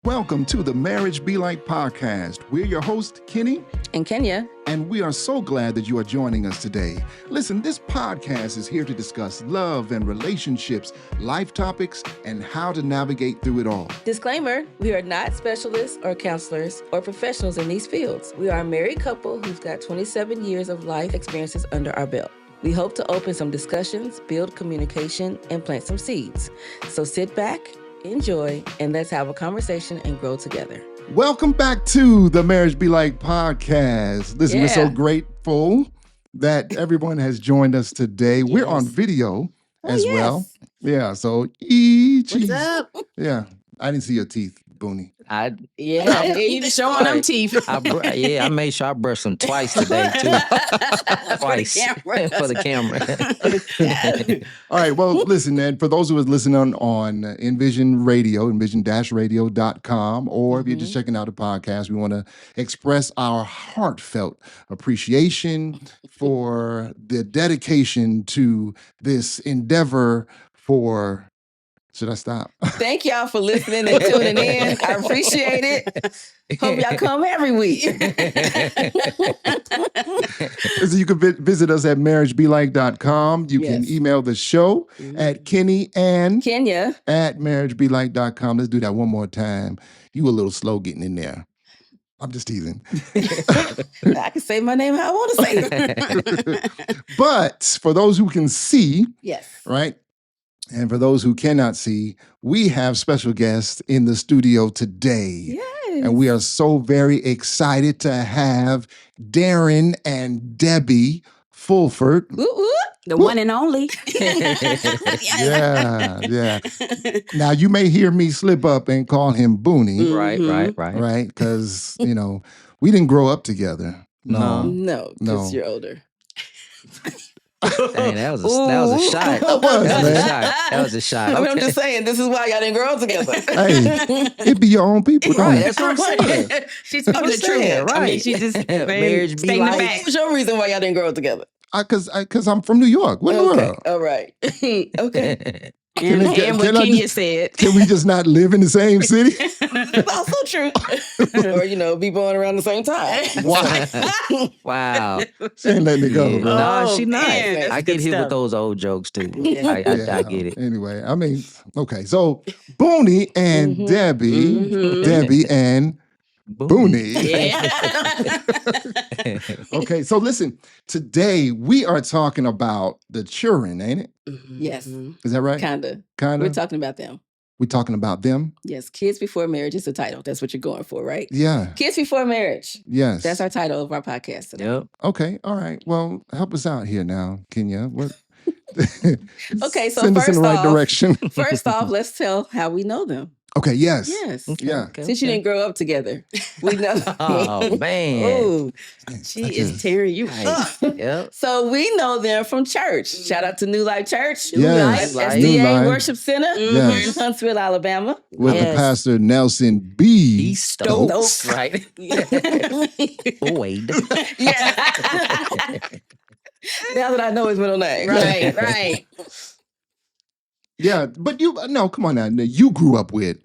Welcome to the Marriage Be Like podcast. We're your hosts, Kenny and Kenya. And we are so glad that you are joining us today. Listen, this podcast is here to discuss love and relationships, life topics, and how to navigate through it all. Disclaimer, we are not specialists or counselors or professionals in these fields. We are a married couple who's got 27 years of life experiences under our belt. We hope to open some discussions, build communication, and plant some seeds. So sit back, enjoy, and let's have a conversation and grow together. Welcome back to the Marriage Be Like podcast. Listen, we're so grateful that everyone has joined us today. Yes. We're on video as well. Yeah, so What's up? Yeah, I didn't see your teeth, Booney. You just showing them teeth. I made sure I brushed them twice today, too. Twice. For the camera. All right, well, listen, man, for those who are listening on Envision Radio, envision-radio.com, or if you're just checking out the podcast, we want to express our heartfelt appreciation for the dedication to this endeavor for... Should I stop? Thank y'all for listening and tuning in. I appreciate it. Hope y'all come every week. So you can visit us at marriagebelike.com. You can email the show at Kenny and Kenya at marriagebelike.com. Let's do that one more time. You were a little slow getting in there. I'm just teasing. I can say my name how I want to say it. But for those who can see, right? And for those who cannot see, we have special guests in the studio today. Yes. And we are so very excited to have Darren and Debbie Fulford. The one and only. Yeah. Now, you may hear me slip up and call him Booney. Right. Because, we didn't grow up together. No, because you're older. Dang, that was a shot. That was a shot. I mean, I'm just saying, this is why y'all didn't grow up together. Hey, it be your own people, don't it? That's what I'm saying. She's speaking the truth. Right. I mean, she just marriage be stating the like. facts. What's your reason why y'all didn't grow up together? Because I'm from New York. What in the world? All right. Okay. And what Kenya said. Can we just not live in the same city? That's also true. Or, be born around the same time. Wow. She ain't letting it go, bro. No, she not. Man, I get hit with those old jokes, too. I get it. Anyway, okay. So, Booney and Debbie. Debbie and Booney. Okay, so listen. Today, we are talking about the children, ain't it? Yes. Is that right? Kinda. Kinda? We're talking about them. We're talking about them? Yes. Kids Before Marriage is the title. That's what you're going for, right? Yeah. Kids Before Marriage. Yes. That's our title of our podcast today. Yep. Okay, all right. Well, help us out here now, Kenya. What? Okay, so send us in the right direction. First off, let's tell how we know them. Okay, yes. Yes. Yeah. Since you didn't grow up together, we know. Oh, man. Ooh, She is tearing you up. Yep. so we know them from church. Shout out to New Life Church. Yes. New Life, New SDA Life. Worship Center Yes. in Huntsville, Alabama. With the pastor Nelson B. Stokes. Right. Boyd. Yeah. Now that I know his middle name. Right. Yeah, but come on now. You grew up with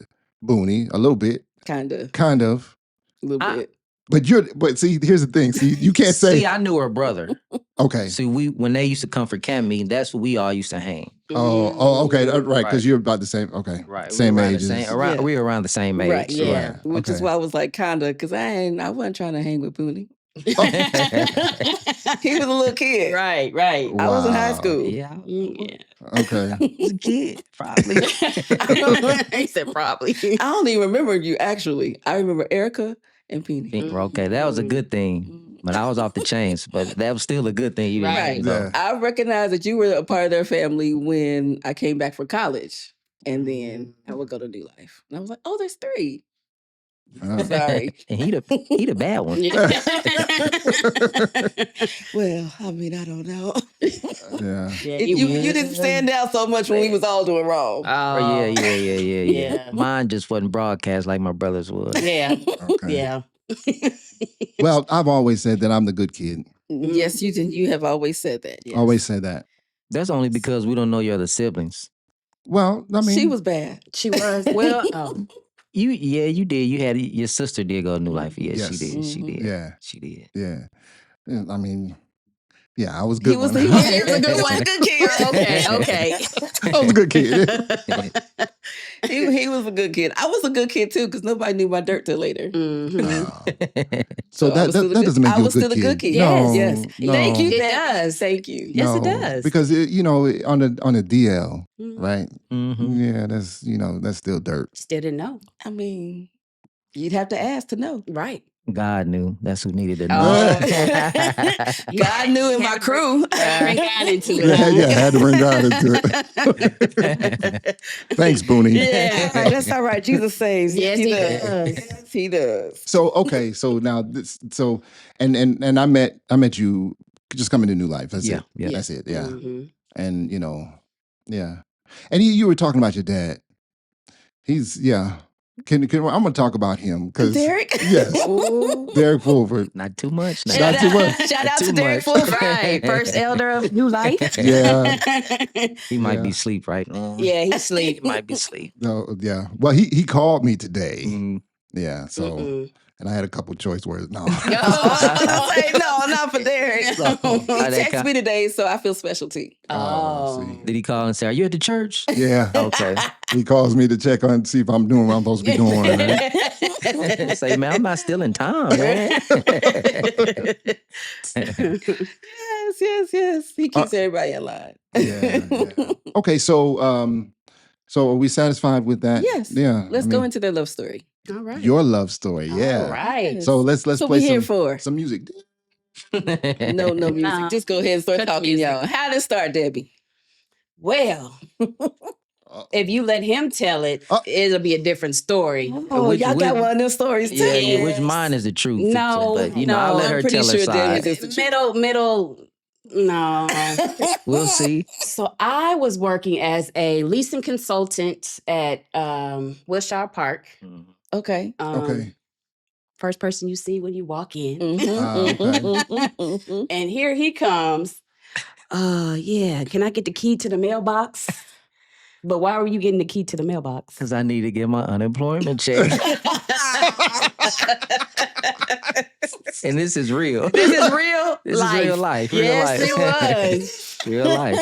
Booney a little bit. Kind of. A little bit. But see, here's the thing. See, you can't say. See, I knew her brother. Okay. See, when they used to come for camp meeting, that's where we all used to hang. Oh, okay. Right, because you're about the same. Okay. Right. Same age. We were around the same age. Right, yeah. Right. Which is Okay. why I was like, kinda, because I wasn't trying to hang with Booney. He was a little kid. Right. I was in high school. Yeah. Okay. I was a kid, probably. He said probably. I don't even remember you, actually. I remember Erica and Peony. Okay, that was a good thing. But I was off the chains. But that was still a good thing. You didn't Right. Yeah. I recognized that you were a part of their family when I came back from college. And then I would go to New Life. And I was like, oh, there's 3. Sorry. And he the bad one. Well, I mean, I don't know. Yeah. You didn't stand out so much when we was all doing wrong. Oh, yeah. Yeah. Mine just wasn't broadcast like my brother's was. Yeah. Okay. Yeah. Well, I've always said that I'm the good kid. Yes, you did. You have always said that. Yes. Always say that. That's only because we don't know your other siblings. Well, I mean, She was bad. She was. Well, You did. You had your sister did go to New Life. Yeah, she Yes. did. She did. Yeah. She did. Yeah. I mean, yeah, I was a good one. He was a good one. Good kid. Okay. I was a good kid. He was a good kid. I was a good kid too, because nobody knew my dirt till later. So I that was still a that doesn't make I you a was good still a good kid. No, Yes. no. Thank you. It That- does. Thank you. Yes, it No, does. because on the DL, right? Mhm. Yeah, that's still dirt. Still didn't know. I mean, you'd have to ask to know. Right. God knew. That's who needed to know. God knew in my crew. Bring God into it. Yeah, had to bring God into it. Thanks, Booney. Yeah, that's all right. Jesus saves. Yes, he does. does. Yes, he does. So okay, so now and I met you just coming to New Life. That's it. Yeah. That's it. Yeah. Mhm. And yeah. And you were talking about your dad. He's Can I'm gonna talk about him because Derek? Yes, Ooh. Derek Fulford. Not too much. Now. Not too much. Shout out Too to Derek much. Fulford. Right. First elder of New Life. Yeah. He might Yeah. be asleep right now. Yeah, he He sleep. might be asleep. No, yeah. Well, he called me today. Mm. Yeah. So Mm-mm. and I had a couple choice words. No. I was gonna say, no, not for Derek. He No. texted me today, so I feel special too. Oh. see. Did he call and say, "Are you at the church?" Yeah. Okay. He calls me to check on see if I'm doing what I'm supposed to be doing. Right? Say, man, I'm not still in time, man. Yes. He keeps everybody in line. Yeah. Okay, so are we satisfied with that? Yes. Yeah. Let's go into their love story. All right. your love story. Yeah. All right. So let's That's what play we're here for. some music. No music. Nah. Just go ahead and start Cut talking, music. y'all. How did it start, Debbie? Well, if you let him tell it, Oh. it'll be a different story. Oh, Which- y'all got which- one of them stories too. Yeah, which mine is the truth. No, but I'll let I'm her pretty tell her sure side. Debbie's is the Middle. No. We'll see. So I was working as a leasing consultant at Wilshire Park. Okay. Okay. First person you see when you walk in. Mhm. And here he comes. Yeah, can I get the key to the mailbox? But why were you getting the key to the mailbox? Because I need to get my unemployment check. And this is real. This is real This life. is real life. Real Yes, life. it was. Real life.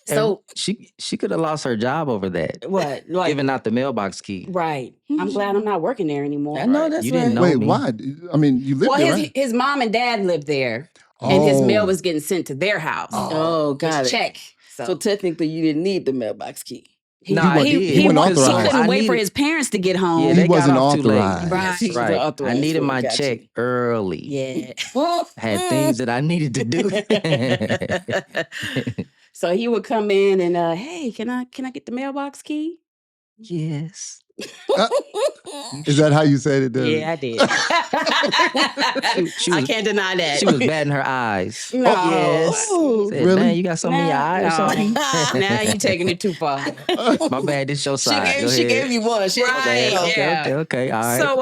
So She could have lost her job over that. what? Like, Giving out the mailbox key. right. I'm glad I'm not working there anymore. I know that's You right. didn't know Wait, me. why? I mean, you live Well, there, right? his mom and dad lived there, and his Oh. mail was getting sent to their house. Oh, got His it. check. So technically, you didn't need the mailbox key. Nah, I did. He wasn't he authorized. couldn't I wait for needed- his parents to get home. Yeah, He they got wasn't off too late. authorized. Right. Yes, he was Right. I authorized needed for it. my Got check you. early. Yeah. Had things that I needed to do. So he would come in and hey, can I get the mailbox key? Yes. Is that how you said it? Debbie? Yeah, I did. She I was- can't deny that. She was batting her eyes. No. Yes. Oh, Said, really? man, you got something in your eye or something? Now you taking it too far. My bad, this your She side. Go gave ahead. you one. She My bad. Right, Okay, yeah. okay, all right. So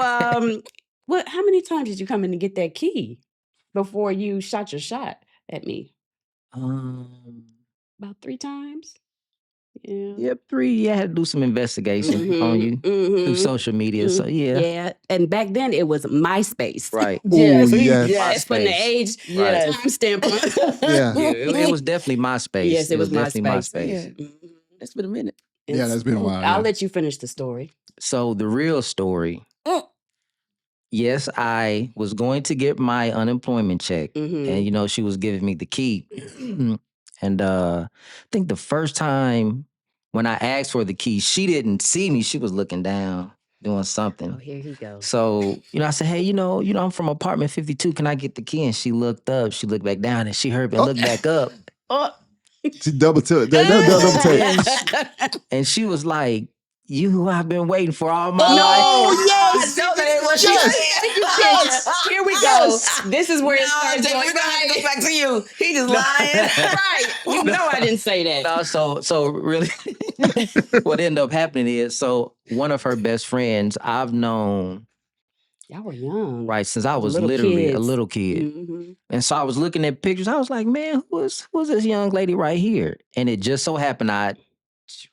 what how many times did you come in to get that key before you shot your shot at me? About 3 times? Yeah. Yep, 3. Yeah, I had to do some investigation on you through social media. So yeah. Yeah. And back then it was MySpace. Right. Yes, Ooh, yes. That's putting the MySpace. age Yes. timestamp on. Yeah. Yeah, it was definitely MySpace. Yes, it was definitely MySpace. MySpace. Yeah. That's been a minute. Yeah, that's been a while. I'll yeah. let you finish the story. So the real story. Yes, I was going to get my unemployment check, Mhm. and she was giving me the key. And I think the first time when I asked for the key, she didn't see me. She was looking down, doing something. Oh, here he goes. So, I said, hey, I'm from apartment 52. Can I get the key? And she looked up, she looked back down, and she heard me look back up. She double took. Double take. And she was like, you who I've been waiting for all my life. Oh, yes! No, that ain't what she Yes. said. Yes. Here we go. This is where it No, starts Debbie, going we're gonna have to go right. back to you. He just lying. Right. You know I didn't say that. No, so really, what ended up happening is, so one of her best friends I've known Y'all were young. right since I was Little literally a kids. little kid, Mhm. and so I was looking at pictures. I was like, man, who's this young lady right here? And it just so happened I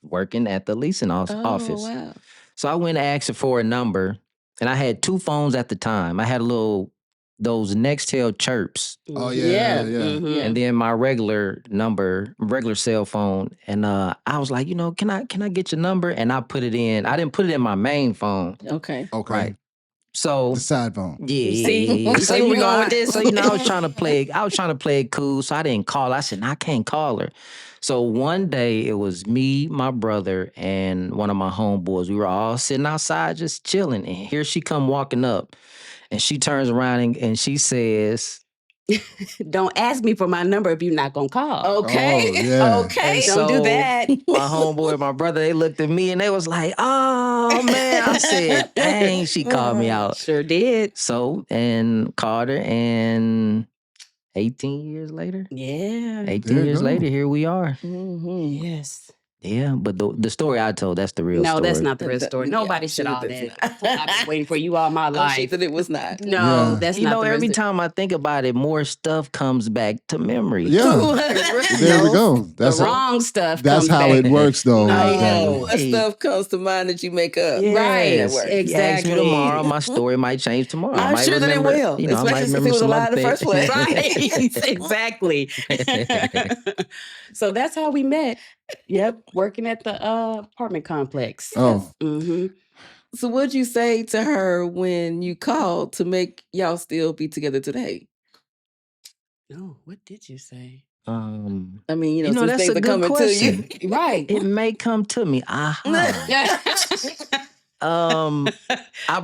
working at the leasing office. Oh, wow. So I went and asked her for a number, and I had 2 phones at the time. I had those Nextel chirps, Oh Yeah. yeah. Mhm. and then my regular number, regular cell phone. And I was like, can I get your number? And I put it in. I didn't put it in my main phone. Okay. Okay. Right. So The side phone. yeah. You So see where we going with this? So I was trying to play it cool. So I didn't call. I said, I can't call her. So one day it was me, my brother, and one of my homeboys. We were all sitting outside just chilling. And here she come walking up. And she turns around and she says, Don't ask me for my number if you're not gonna call. Okay. Oh, yeah. Okay. Don't do so that. my homeboy and my brother, they looked at me and they was like, oh man. I said, dang, she called me out. Sure did. So, and called her, and 18 years later, Yeah. 18 There you years go. later, here we are. Mm-hmm. Yes. Yeah, but the story I told, that's the real No, story. that's not the real story. Yeah, Nobody I'm said sure all that's that. I've been waiting for you all my I'm sure life. that it was not. No, Yeah. that's not the real every story. time I think about it, more stuff comes back to memory. Yeah. There we go. The That's wrong stuff that's comes how back. it works, though. I Miss know Debbie. what stuff comes to mind that you make up. Right. That works. If you ask me Exactly. tomorrow, my story might change tomorrow. I I'm might sure that it remember, will, I might especially since remember it was a some lie other in the first things. place. Right. Exactly. So that's how we met. Yep. Working at the apartment complex. Oh, Mm-hmm. So what'd you say to her when you called to make y'all still be together today? No, what did you say? I mean, since that's things a are good coming question. to you. Right. It may come to me. I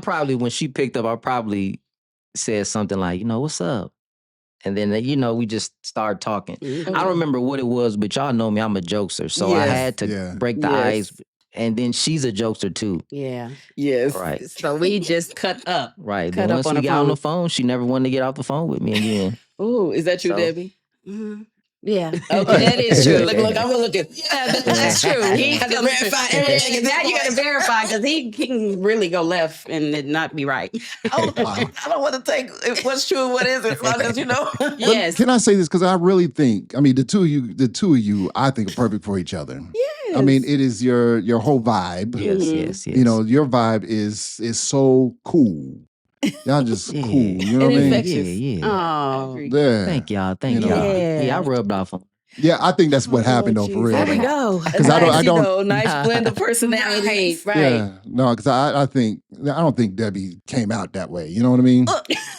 probably, when she picked up, I probably said something like, what's up? And then, we just started talking. Mhm. I don't remember what it was, but y'all know me, I'm a jokester. So I Yes. had to Yeah. break the Yes. ice. And then she's a jokester too. Yeah. Yes. Right. So we just cut up. Right. Cut Then up once on we the got on the phone. phone, she never wanted to get off the phone with me again. Oh, is that true, So- Debbie? Mhm. Yeah. Okay. That is true. Look, I'm gonna look at. Yeah, that's true. He Had to comes- verify everything at this Now you got to point. verify because he can really go left and it not be right. I don't want to take what's true and what isn't, as long as you know. But Yes. can I say this? Because I really think, the two of you, I think are perfect for each other. Yes. I mean, it is your whole vibe. Yes, Mhm. yes, yes. Your vibe is so cool. Y'all just Yeah. cool. You know And what I mean? infectious. Yeah. Oh. Yeah. Thank y'all. Thank You know. y'all. Yeah. Yeah, I rubbed off on. Yeah, I think that's what happened though, for real. There we go. Because I don't. Nice blend of personalities. Right. Yeah, no, because I don't think Debbie came out that way. You know what I mean?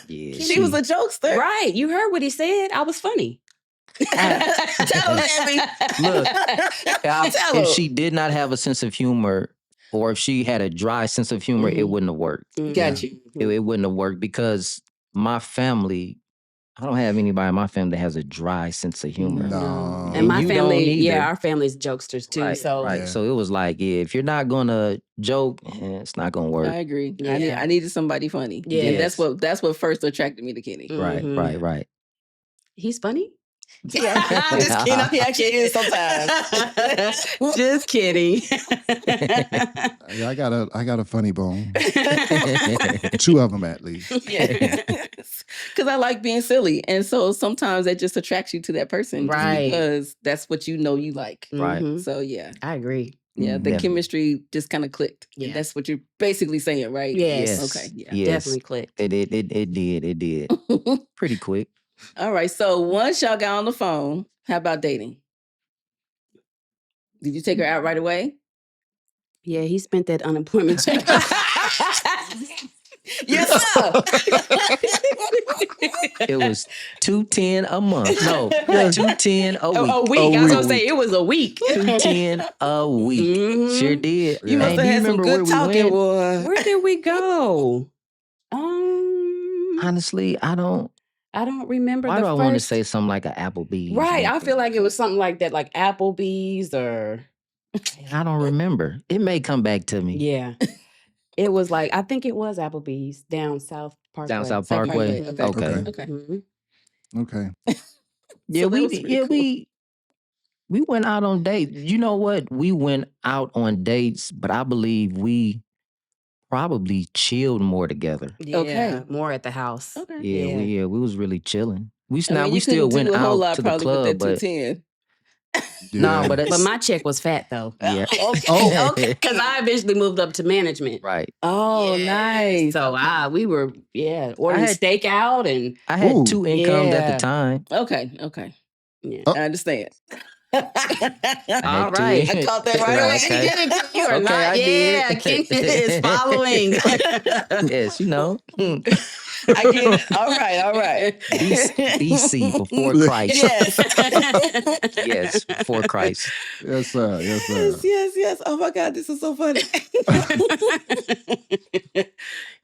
Yeah, She was a jokester. Right. You heard what he said. I was funny. Tell him, Debbie. Look, Tell him. if she did not have a sense of humor, or if she had a dry sense of humor, it Mhm. wouldn't have worked. Got you. It wouldn't have worked because my family, I don't have anybody in my family that has a dry sense of humor. No. And my you don't family, either. our family's jokesters too. Right, So right. Yeah. So it was like, if you're not gonna joke, it's not gonna work. I agree. Yeah. I needed somebody funny. Yeah. And that's what first attracted me to Kenny. Right, Mhm. right. he's funny. Yeah, I'm just kidding. He actually is sometimes. Just kidding. Yeah, I got a funny bone. 2 of them at least. Yes. Because I like being silly. And so sometimes that just attracts you to that person. just Right. Because that's what you know you like. Right. Mhm. So yeah. I agree. Yeah. The Definitely. chemistry just kind of clicked. Yeah. And that's what you're basically saying, right? Yes. Okay. Yeah. Yes. Definitely clicked. It did. Pretty quick. All right. So once y'all got on the phone, how about dating? Did you take her out right away? Yeah, he spent that unemployment check. Yes, sir. It was $210 a month. No, $210 a week. a week. I was gonna say it was a week. $210 a week. Mhm. Sure did. You must Hey, have do you had some remember good where we talking, went? boy. Where did we go? Honestly, I don't. I don't remember. Why the do I first... want to say something like an Applebee's? Right. I feel like it was something like that, like Applebee's or I don't remember. It may come back to me. yeah. It was like I think it was Applebee's down South Parkway. Down South Parkway. Parkway. Okay. Okay. Mhm. Okay. Yeah, So that we was pretty cool. we went out on dates. You know what? We went out on dates, but I believe we probably chilled more together. Yeah, Okay. more at the house. Okay. Yeah, we was really chilling. We I mean, we you still couldn't went do a whole out lot to the probably club, with that but 210. No, but But it's my check was fat though. yeah. Oh, Okay. Because I eventually moved up to management. Right. Oh, nice. So we were ordering had- steak out and I had Ooh. 2 incomes at Yeah. the time. Okay. yeah. Oh. I understand. I All had 2 right. I caught that right away. Okay. You are Okay, not. I did. Yeah, Ken is following. Yes, you know. I get it. All right. BC before Christ. Yes. Yes, before Christ. Yes, sir. Yes, sir. Yes. Oh my God, this is so funny.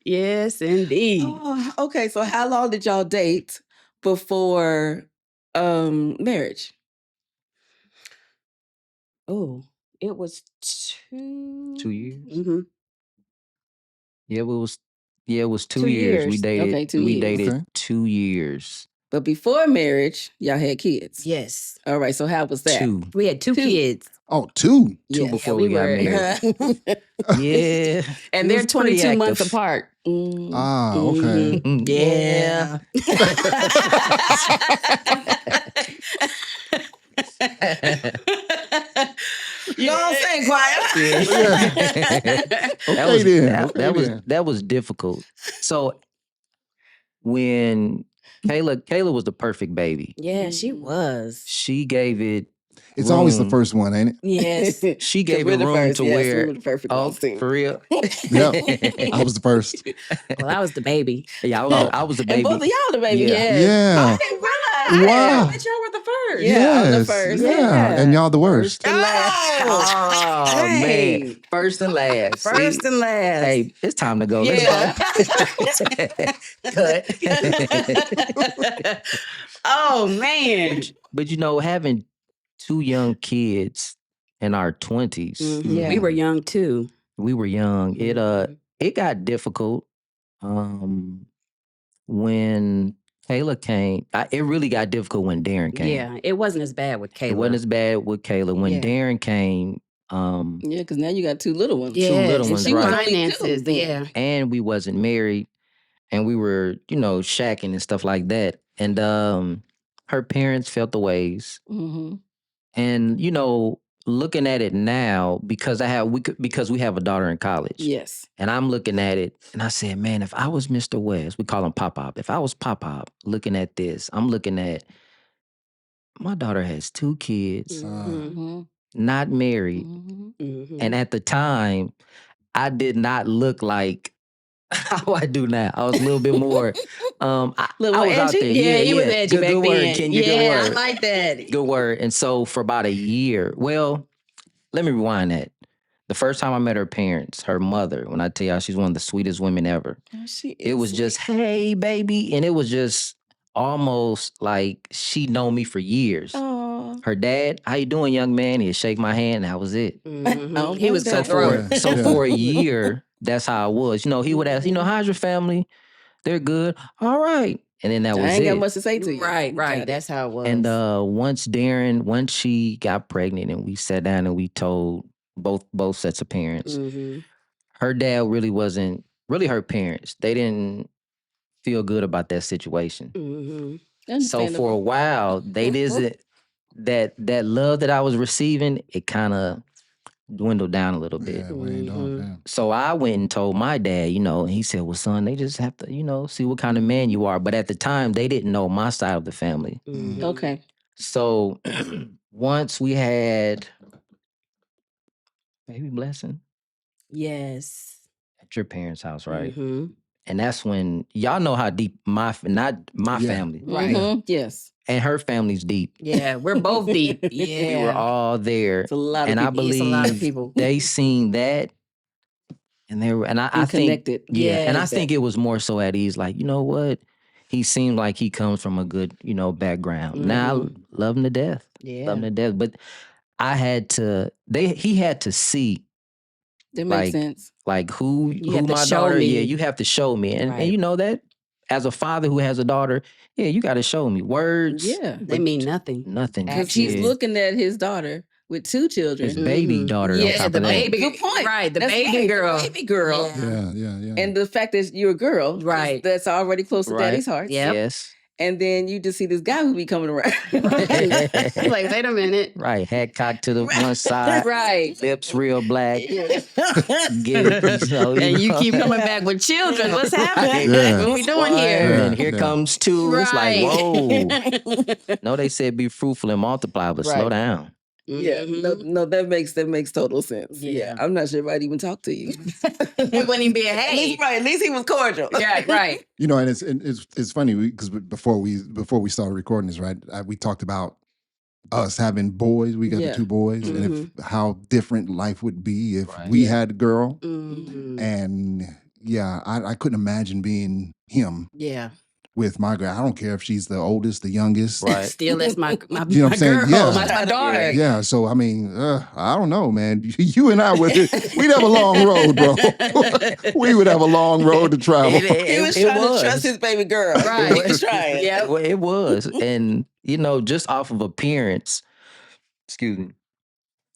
Yes, indeed. Oh, okay, so how long did y'all date before marriage? Oh, it was 2 2 years. Mm-hmm. Yeah, it was 2 2 years. We years. dated. Okay, 2 we years. dated Okay. 2 years. But before marriage, y'all had kids. Yes. All right, so how was that? 2. We had 2 2. kids. Oh, 2. 2 Yes. before we we got were- married. Yeah. And We they're was pretty 22 months active. apart. Ah, okay. Mhm. Yeah. You know what I'm saying, quiet? Okay then. Okay then. That was difficult. So when Kayla was the perfect baby. Yeah, she was. She gave it It's always the room. first one, ain't it? Yes. She 'Cause gave we're it the room first. to Yes, where we were the perfect ones too. for real. Yep. I was the first. Well, I was the baby. Yeah, I was the And baby. both of y'all the baby. Yeah. Yeah. I didn't realize Wow. that y'all were the first. Yes. Yeah, I'm the first. Yeah. And y'all the worst. And last. Oh man, Dang. first and last. See? First and last. Hey, it's time to go. Yeah. Let's go. Oh, man. But you know, having 2 young kids in our 20s, Yeah. We were young too. we were young. Mhm. It got difficult. When Kayla came, it really got difficult when Darren came. Yeah, it wasn't as bad with Kayla. It wasn't as bad with Kayla. When Yeah. Darren came, Yeah, because now you got 2 little ones. Yes, little and ones, she was right. finances. Only 2 Yeah. and we wasn't married, and we were, shacking and stuff like that. And her parents felt the ways. Mm-hmm. And looking at it now, because we have a daughter in college. Yes. And I'm looking at it, and I said, man, if I was Mr. West, we call him Pop-Pop. If I was Pop-Pop looking at this, I'm looking at my daughter has 2 kids, Mm-hmm. not married. Mm-hmm. Mhm. And at the time, I did not look like how I do now. I was a little bit more. I Little was out edgy? there. Yeah, he was edgy good, back good then. word, Ken. Good Yeah, I word. like that. Good word. And so for about a year, well, let me rewind that. The first time I met her parents, her mother, when I tell y'all she's one of the sweetest women ever, Oh, she is it was sweet. just, hey, baby. And it was just almost like she'd known me for years. Oh. Her dad, how you doing, young man? He'd shake my hand, and that was it. Mhm. Oh, He was my God. cutthroat. Yeah. So Yeah. for a year, that's how I was. He would ask, how's your family? They're good. All right. And then that I was ain't got it. much to say to you. Right. Got it. That's how it was. And once she got pregnant and we sat down and we told both sets of parents, Mhm. her dad really wasn't really her parents. They didn't feel good about that situation. Mhm. So for a while, they didn't that love that I was receiving, it kind of dwindled down a little bit. Yeah, waned off. Yeah. So I went and told my dad, and he said, well, son, they just have to, see what kind of man you are. But at the time, they didn't know my side of the family. Mhm. Okay. So once we had baby blessing Yes. at your parents' house, right? Mhm. And that's when y'all know how deep not my Yeah. family, Right. Mhm. Yes. and her family's deep. Yeah, we're both deep. We were Yeah. all there. It's a lot of And I people. It's a lot of believe people. they seen that, and they were, and I And think, connected. and I Yes. think it was more so at ease. Like, you know what? He seemed like he comes from a good, background. Now I love him to death. Yeah. Love him to death. But he had to see That makes sense. like who have to my show daughter. me. Yeah, you have to show me, and Right. you know that as a father who has a daughter, yeah, you got to show me words. Yeah. They mean nothing. Nothing. Because she's Yeah. looking at his daughter with 2 children. His baby Mhm. daughter. on Yeah, top the of that. baby. Good point. Right, the That's baby right, girl. The baby girl. Yeah. Yeah. And the fact that you're a girl. 'cause Right. That's already close to Right. daddy's heart. Yep. Yes. And then you just see this guy who be coming around. Like, wait a minute. Right, head cocked to the one side, Right. lips real black. Get it, And you keep coming back with children. What's happening? Yeah. What we doing One, here? and then Yeah, here yeah. comes two. It's like, whoa. Right. No, they said be fruitful and multiply, but slow Right. down. Yeah, no, that makes total sense. Yeah, I'm not sure if I'd even talk to you. It wouldn't even be a At hey. least, right, at least he was cordial. Yeah, right. You know, and it's funny because before we started recording this, right? We talked about us having boys. We got Yeah. the 2 boys, and how different life would be if Right. we Yeah. had a girl. Mhm. And yeah, I couldn't imagine being him Yeah. with my girl. I don't care if she's the oldest, the youngest. Right. Still, that's my You know what I'm my saying? girl. Yeah. That's my daughter. Yeah, so I mean, I don't know, man. You and I we'd have a long road, bro. We would have a long road to travel. He was trying to trust his baby girl. Right. He was trying. Yep. Well, it was. And, just off of appearance, excuse me,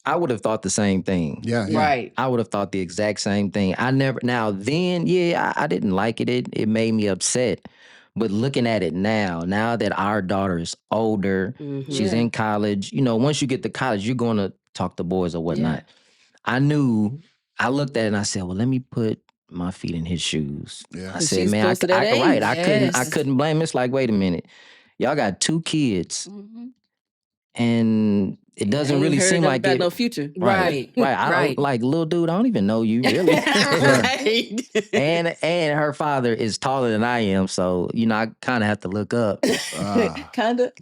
I would have thought the same thing. Yeah, yeah. Right. I would have thought the exact same thing. I didn't like it. It made me upset. But looking at it now that our daughter is older, she's Yeah. in college, once you get to college, you're going to talk to boys or whatnot. I looked at it and I said, well, let me put my feet in his shoes. Yeah. I 'Cause said, she's man, close to that age. right. I Yes. couldn't blame him. It's like, wait a minute. Y'all got 2 kids Mhm. and it doesn't Ain't really heard seem nothing like about it. no future. Right. Right. I Right. don't like little dude. I don't even know you really. Right. and her father is taller than I am, so I kind of have to look up. Kinda.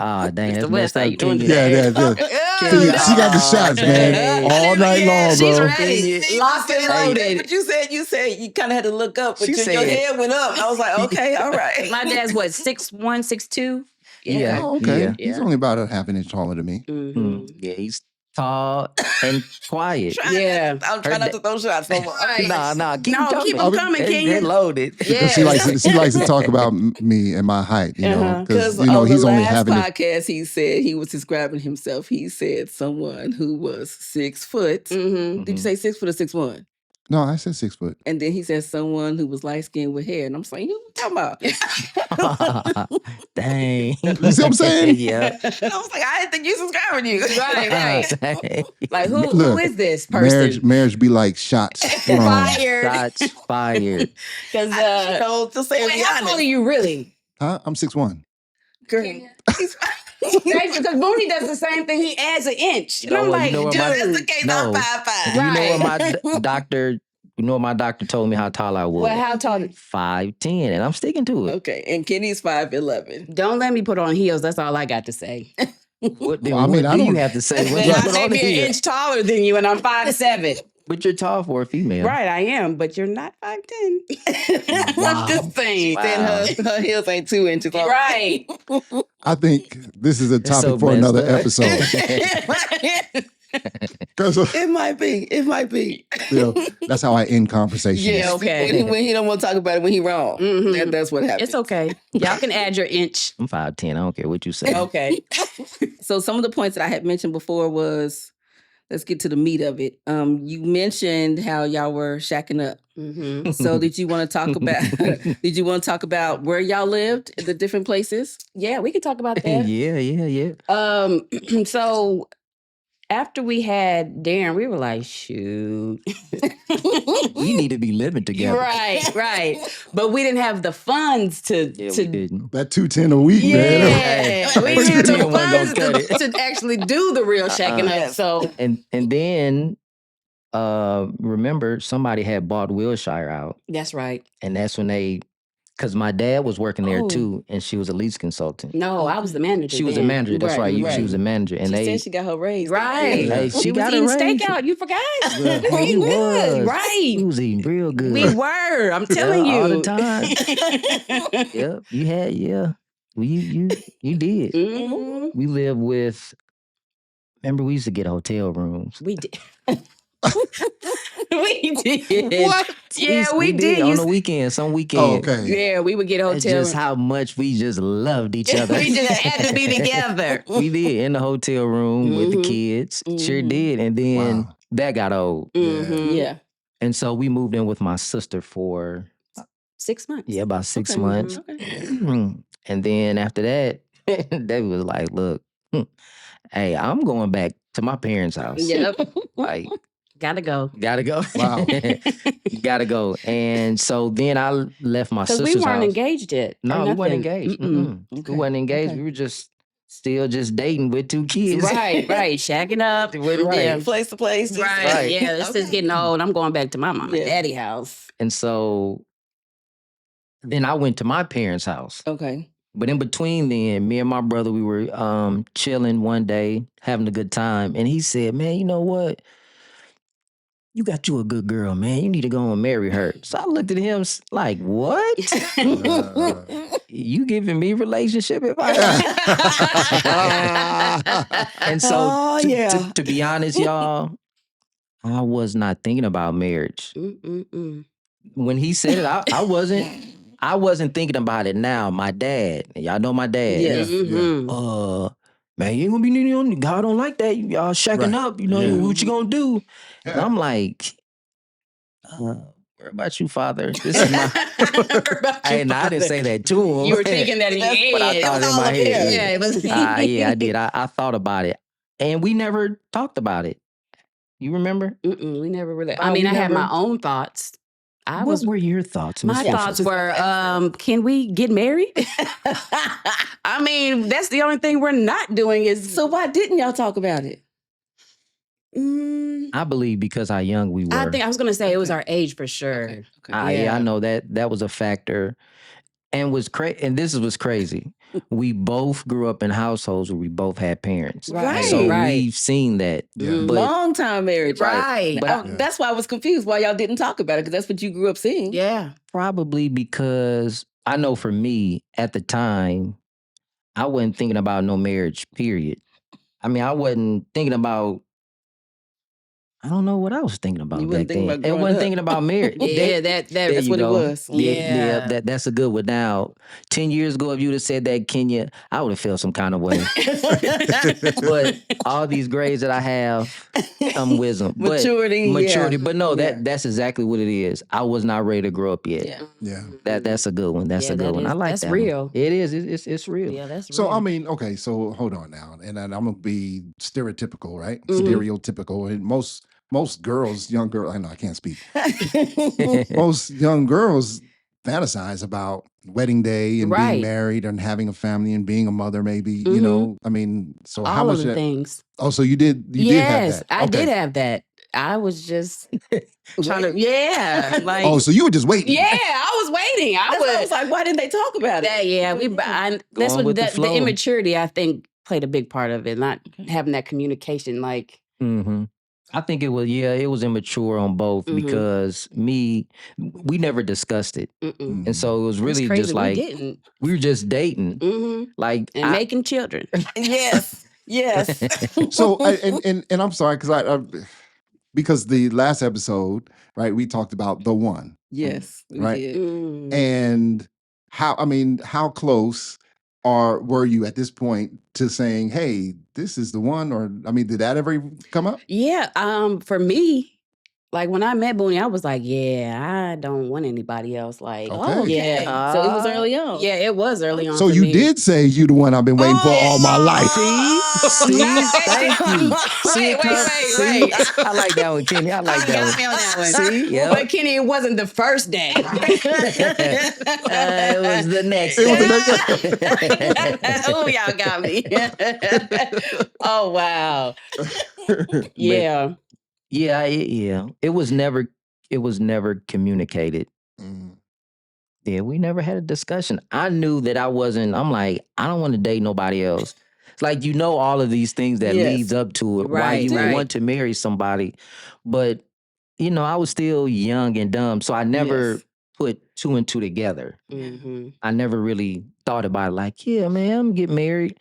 Ah, dang, that's Mr. West, messed how up. you doing Can Yeah, yeah, yeah. She got the shots, man, all night long, She's bro. ready. Locked and loaded. But you said you kind of had to look up, but She your said- head went up. I was like, okay, all right. My dad's what, 6'1", 6'2"? Yeah. Oh, okay. Yeah. He's only about a half an inch taller than me. Yeah, he's tall and quiet. Yeah. I'm trying not to throw shots no more. Nah, keep No, them keep coming. them coming, They Kenya. loaded. Yeah. Because she likes to talk about me and my height, Uh-huh. because Because on he's the only last having it. podcast, he said he was describing himself. He said someone who was 6 foot. Mm-hmm. Did you say 6 foot or 6'1"? No, I said 6 foot. And then he said someone who was light skinned with hair. And I'm saying, who you talking about? Dang. You see what I'm saying? Yeah. I was like, I didn't think you subscribing you. Right. Dang. Like, who Look, is this person? Marriage be like shots thrown. Fired. Shots fired. Because, No, to say wait, be how tall are honest. you really? Huh? I'm 6'1". Girl, Because Mooney does the same thing. He adds an inch. And I'm like, what dude. my- that's the case. No. I'm 5'5". You know what Right. my doctor? You know what my doctor told me how tall I was? Well, how tall? 5'10", and I'm sticking to it. Okay, and Kenny's 5'11". Don't let me put on heels. That's all I got to say. What, Well, I mean, what I do you don't- have to say? What Well, you I put may on be an here? inch taller than you, and I'm 5'7". But you're tall for a female. Right, I am, but you're not 5'10". Wow. I'm just saying. Wow. Then her heels ain't 2 inches off. Right. I think this is a It's topic so for messed another up. episode. 'Cause, It might be. It might be. that's how I end conversations. Yeah, okay. When he don't want to talk about it when he wrong. Mhm. That's what happens. It's okay. Y'all can add your inch. I'm 5'10". I don't care what you say. Okay. So some of the points that I had mentioned before was, let's get to the meat of it. You mentioned how y'all were shacking up. Mm-hmm. So did you want to talk about? Did you want to talk about where y'all lived, the different places? Yeah, we can talk about that. Yeah. So after we had Darren, we were like, shoot. We need to be living together. Right. But we didn't have the funds to Yeah, we didn't. That 210 a week, man. Yeah, we didn't have the You wasn't funds gonna cut to actually do the real shacking up. So And then remember somebody had bought Wilshire out, that's right. and that's when because my dad was working there Oh. too, and she was a lease consultant. No, I was the manager. She was a then. manager. That's right. She was a manager, and She they said she got her raise. Right. Hey, She she was got a eating raise. steak out. You forgot? Yeah, We we was. was. Right. We was eating real good. We were. I'm telling Yeah, you. all the time. Yep, you had Well, you did. Mhm. We lived with. Remember, we used to get hotel rooms. We did. We did. What? Yeah, we did. on You the s- weekends. Some Oh, weekends. okay. Yeah, we would get That's hotel. just how much we just loved each other. We just had to be together. We did in the hotel room with the Mhm. kids. Sure Mhm. did. And then Wow. that got old. Mhm. Yeah. And so we moved in with my sister for 6 months. about 6 Okay. months. Okay. And then after that, Debbie was like, look, hey, I'm going back to my parents' house. Yep. Like, Gotta go. gotta go. Wow. Gotta go. And so then I left my Because sister's we weren't house. engaged yet. or No, we weren't nothing. engaged. Mm-mm. We Okay, wasn't engaged. okay. We were just still just dating with 2 kids. Right. Shacking up. Right. Yeah. Place to place. just- Right. Right. Yeah, this is getting old. I'm going back to my mom and Yeah. daddy house. And so then I went to my parents' house. Okay. But in between then, me and my brother, we were chilling one day, having a good time. And he said, man, you know what? You got you a good girl, man. You need to go and marry her. So I looked at him like, what? You giving me relationship advice? And so Oh, yeah. to be honest, y'all, I was not thinking about marriage. Mm-mm-mm. When he said it, I wasn't thinking about it now. My dad, and y'all know my dad. Yes. Mhm. Man, you ain't gonna be needing on. God don't like that. Y'all shacking Right. up. You know Yeah. what you gonna do? And Yeah. I'm like, where about you, Father? This is my. I didn't say that to him. You were thinking that in your head. But I thought in my head. Yeah, it was. Yeah, I did. I thought about it, and we never talked about it. You remember? Mm-mm, we never really. Oh, I mean, we I had my never- own thoughts. What were your thoughts? My Miss thoughts Fisher? were, can we get married? I mean, that's the only thing we're not doing is. So why didn't y'all talk about it? Mm, I believe because how young we were. I think I was going to say it was Okay. our age for sure. Okay. Yeah, I know that was a factor, and this was crazy. We both grew up in households where we both had parents, Right. so Right. we've seen that. Yeah. But Long time marriage. Right. But Yeah. that's why I was confused why y'all didn't talk about it because that's what you grew up seeing. Yeah. probably because I know for me at the time, I wasn't thinking about no marriage. Period. I mean, I wasn't thinking about. I don't know what I was thinking about You back wasn't thinking then. about I growing wasn't up. thinking about marriage. Yeah, That's you what it go. was. Yeah. That's a good one. Now, 10 years ago, if you'd have said that, Kenya, I would have felt some kind of way. But all these grades that I have come wisdom. Maturity. Maturity. Yeah. But no, Yeah. that's exactly what it is. I was not ready to grow up yet. Yeah. Yeah. That's a good one. That's Yeah, a good that one. I is- like that's that real. one. It is. It's real. Yeah, that's So real. I mean, okay, so hold on now, and I'm gonna be stereotypical, right? Mhm. Stereotypical, and most girls, young girls, I know I can't speak. Most young girls fantasize about wedding day and Right. being married and having a family and being a mother, maybe. You Mhm. know, I mean, so how All much? of the things. Oh, so you did have Yes, that? I Okay. did have that. I was just trying to, yeah, like, Oh, so you were just waiting. yeah, I was waiting. I That's why I was was like, why didn't they talk about it? that, yeah. That's Going what with the the flow. immaturity I think played a big part of it. Not having that communication, like, Mm-hmm. I think it was immature on both Mhm. because we never discussed it. mm-mm. And so it was It's really crazy. just like we didn't, we were just dating. hmm Like and making children. Yes. Yes. So and I'm sorry because I because the last episode, right, we talked about the one, Yes. We Right. did. Mm. and how close were you at this point to saying, hey, this is the one? Or I mean, did that ever come up? Yeah, for me, like when I met Booney, I was like, yeah, I don't want anybody else. Like, Okay. yeah, So it was early on. yeah, it was early on. So for you me. did say you the one I've been waiting for all my life. See, thank you. See, Wait. I like that one, Kenny. I like You that got one. me on that one. See, yeah. But Kenny, it wasn't the first day. It was the next. It was the day. next day. Oh, y'all got me. Oh, wow. Yeah. Yeah. It was never communicated. Mm. Yeah, we never had a discussion. I knew that I'm like, I don't want to date nobody else. It's like, all of these things that Yes. leads up to it, why Right, you would right. want to marry somebody. But, I was still young and dumb. So I never Yes. put two and two together. Mm-hmm. I never really thought about it like, yeah, man, I'm getting married.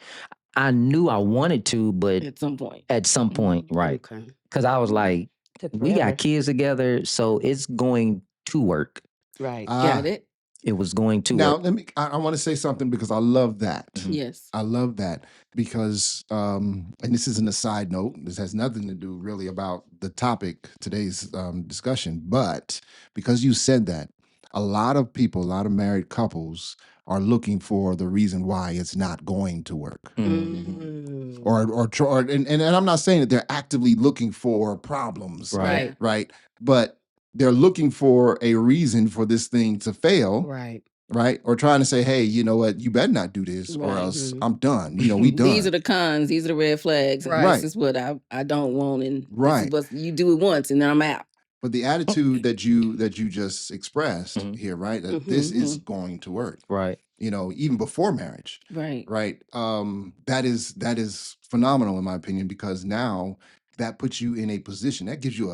I knew I wanted to, but At some point. at some point, right. Okay. Because I was like, Took we forever. got kids together, so it's going to work. Right. Got it. It was going to Now, work. I want to say something because I love that. Yes. I love that because, and this isn't a side note. This has nothing to do really about the topic today's discussion. But because you said that, a lot of people, a lot of married couples are looking for the reason why it's not going to work. Mm. And I'm not saying that they're actively looking for problems, Right. right? But they're looking for a reason for this thing to fail, Right. right? Or trying to say, hey, you know what, you better not do this or Right. else I'm done. You know, we done. These are the cons. These are the red flags. And Right. This is what I don't want. And Right. this is what you do it once and then I'm out. But the attitude that you just expressed Mhm. here, right? That this is going to work. Right. You know, even before marriage. Right. Right. That is phenomenal in my opinion, because now that puts you in a position that gives you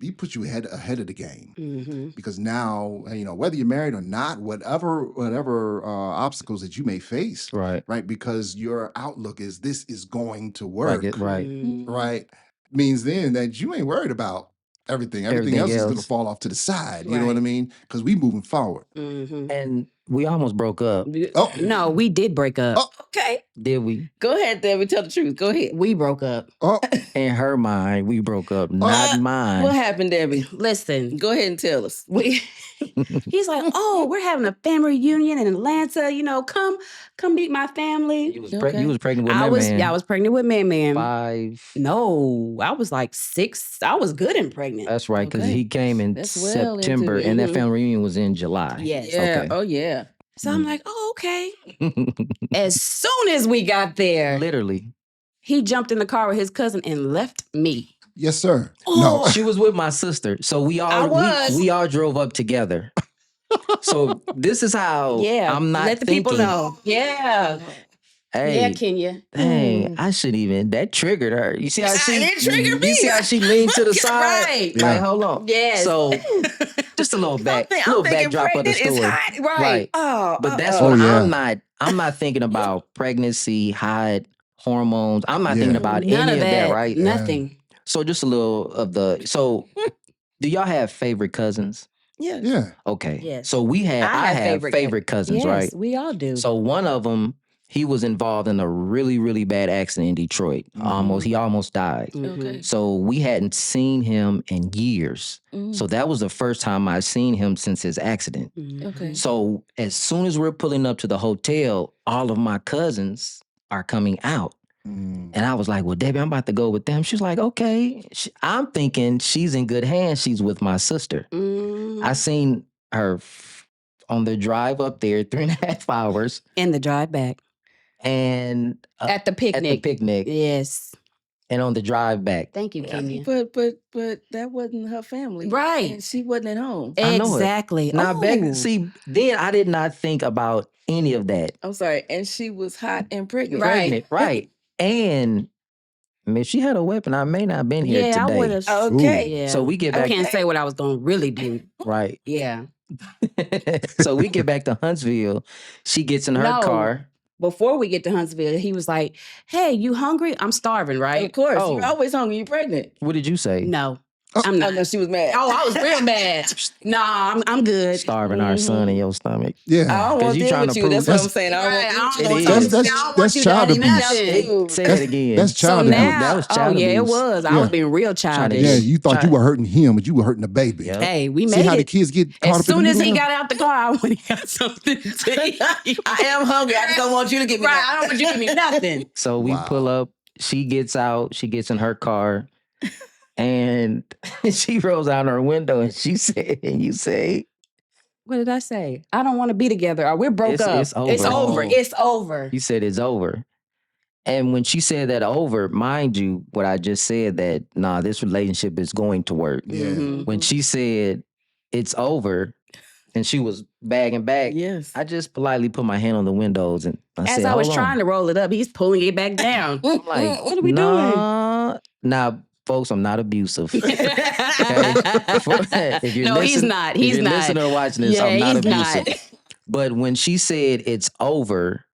he puts you ahead of the game. Mm-hmm. Because now, you know, whether you're married or not, whatever obstacles that you may face, Right. right? Because your outlook is this is going to work, Right. right? Means then that you ain't worried about everything. Everything else is going to else. fall off to the side. You know what I mean? Because we moving forward. Mm-hmm. And we almost broke up. Oh, No, we did break up. Oh. Okay. Did we? Go ahead, Debbie. Tell the truth. Go ahead. We broke up. oh, In her mind, we broke up. Not mine. What happened, Debbie? Listen, Go ahead and tell us. he's like, oh, we're having a family reunion in Atlanta. You know, come meet my family. You was, Okay. you was pregnant with I was Man. pregnant with Man. 5. No, I was like 6. I was good and pregnant. That's right, because Okay. he came in That's well into September, it. and that Mhm. family reunion was in July. Yes. Yeah. Okay. Oh, yeah. So I'm like, oh, okay. As soon as we got there, Literally. he jumped in the car with his cousin and left me. yes, sir. Oh. No. She was with my sister, so we all we all drove up together. So this is how Yeah. I'm not Let the thinking. people know. Yeah. Hey, Yeah, Kenya. dang, I should even. That triggered her. You see how she? It triggered You see me. how she leaned to the side? Right. Yeah. Like, hold on. Yes. So just a little backdrop of the pregnant story. is hot. Right. Right. Oh, But that's Oh, what yeah. I'm not thinking about pregnancy, hot hormones. I'm not Yeah. thinking about none any of that. right? Yeah. Nothing. So just a little of the. So do y'all have favorite cousins? Yes. Yeah. Okay. Yes. So I have favorite cousins, Yes, right? we all do. So one of them, he was involved in a really, really bad accident in Detroit. He almost died. Okay. So we hadn't seen him in years. So that was the first time I'd seen him since his accident. Okay. So as soon as we're pulling up to the hotel, all of my cousins are coming out. Mm. And I was like, well, Debbie, I'm about to go with them. She's like, okay. I'm thinking she's in good hands. She's with my sister. I seen her on the drive up there 3.5 hours. And the drive back. And At the picnic. Yes. And on the drive back. Thank you, Kenya. But that wasn't her family. Right. And she wasn't at home. I know it. Exactly. Now, Oh. then I did not think about any of that. I'm sorry. And she was hot and pregnant. Right. Right. And I mean, if she had a weapon, I may not have been here Yeah, I today. would have. Okay. Yeah. So we get I back. can't say what I was going to really do. Right. Yeah. So we get back to Huntsville. She gets in her No. car. Before we get to Huntsville, he was like, hey, you hungry? I'm starving, right? Of course. Oh. You're always hungry. You're pregnant. What did you say? No. Oh. I'm Oh, not. no, she was mad. Oh, I was real mad. Nah, I'm good. Starving our son in your stomach. Yeah. I don't want to you deal trying with to you. That's what prove- I'm saying. I Right, don't It want is. to I That's don't want that's you child daddy abuse. nothing. Say That's- that again. That's So child abuse. now, That was child yeah, it abuse. was. I Yeah. was being real childish. Yeah, you thought Try- you were hurting him, but you were hurting the baby. Yeah. Hey, we See made how the it. kids get caught As up in soon the as he middle? got out the car, I went and got something to eat. I am hungry. I just don't want you to give me Right, that. I don't want you to give me nothing. So we Wow. pull up. She gets out. She gets in her car. And she rolls out her window and she said, and you say, What did I say? I don't want to be together. Or we're broke It's- up. it's over. It's over. Oh. It's over. you said it's over. And when she said that over, mind you, what I just said that, nah, this relationship is going to work. Yeah. Mhm. When she said it's over and she was bagging back, Yes. I just politely put my hand on the windows and I As said, I was hold on. trying to roll it up, he's pulling it back down. I'm like, What are we nah. Now, folks, I'm not abusive. doing? If you're No, he's not. He's if you're not. listening or watching this, Yeah, I'm not he's not. abusive. But when she said it's over,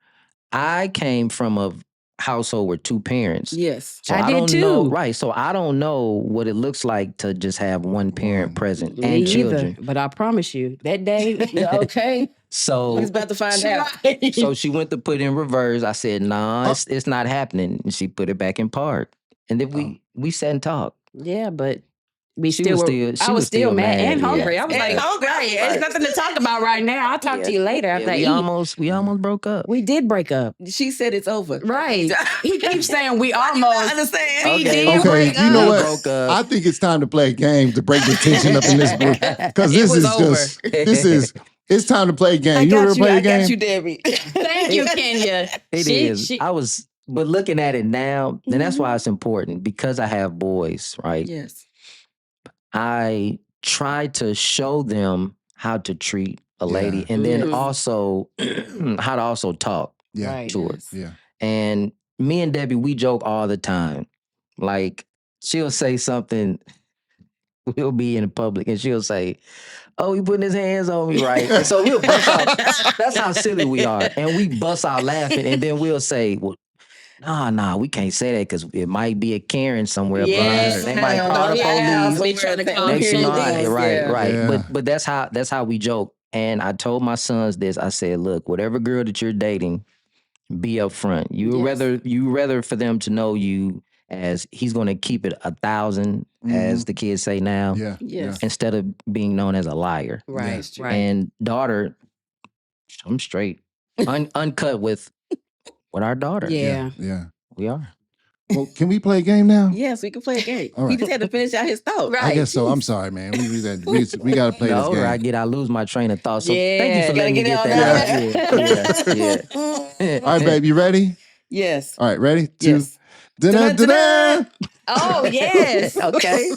I came from a household with 2 parents. Yes. So I I did don't too. know, right? So I don't know what it looks like to just have one parent present Me and either. children. But I promise you, that day, Okay. So He's about to find out. Right. so she went to put in reverse. I said, nah, it's not happening. And she put it back in park. And then we sat and talked. Yeah, but we She still was were, still- she I was was still still mad and mad, hungry. yeah. I was And like, hungry. right, there's nothing to talk about right now. I'll talk to you later after I we eat. almost broke up. We did break up. She said it's over. Right. He keeps saying we I almost. understand. We Okay. did Okay, break you know up. what? Broke up. I think it's time to play a game to break the tension up in this group because It this was is over. just it's time to play a game. I You ever got you. play a I game? got you, Debbie. Thank you, Kenya. It is. But looking at it now, and that's why it's important because I have boys, right? Yes. I try to show them how to treat a lady Yeah. and then Mhm. also how to also talk Yeah, Right. to her. Yes. yeah. And me and Debbie, we joke all the time. Like she'll say something, we'll be in public and she'll say, "Oh, he putting his hands on me, right?" And so we'll bust out. That's how silly we are. And we bust out laughing and then we'll say, "Well, nah, we can't say that because it might be a Karen somewhere. Yes. They might call the police. They trying to call Next you know, police. right. Yeah. But that's how we joke. And I told my sons this. I said, "Look, whatever girl that you're dating, be upfront. You Yes. rather for them to know you as he's going to keep it 1,000, as the kids say now, Yeah. Yes. instead of being known as a liar. Right. That's true. Right. And daughter, I'm straight, uncut with our daughter. Yeah. Yeah. We are. Well, can we play a game now? Yes, we can play a game. All He right. just had to finish out his thought. Right. I guess so. I'm sorry, man. We got to play The this older I game. get, I lose my train of thought. So Yeah, thank you for gotta letting me get get it that on out. Yeah. All right, babe, you ready? Yes. All right, ready? Yes. Da-da, da-da. Oh, yes. Okay.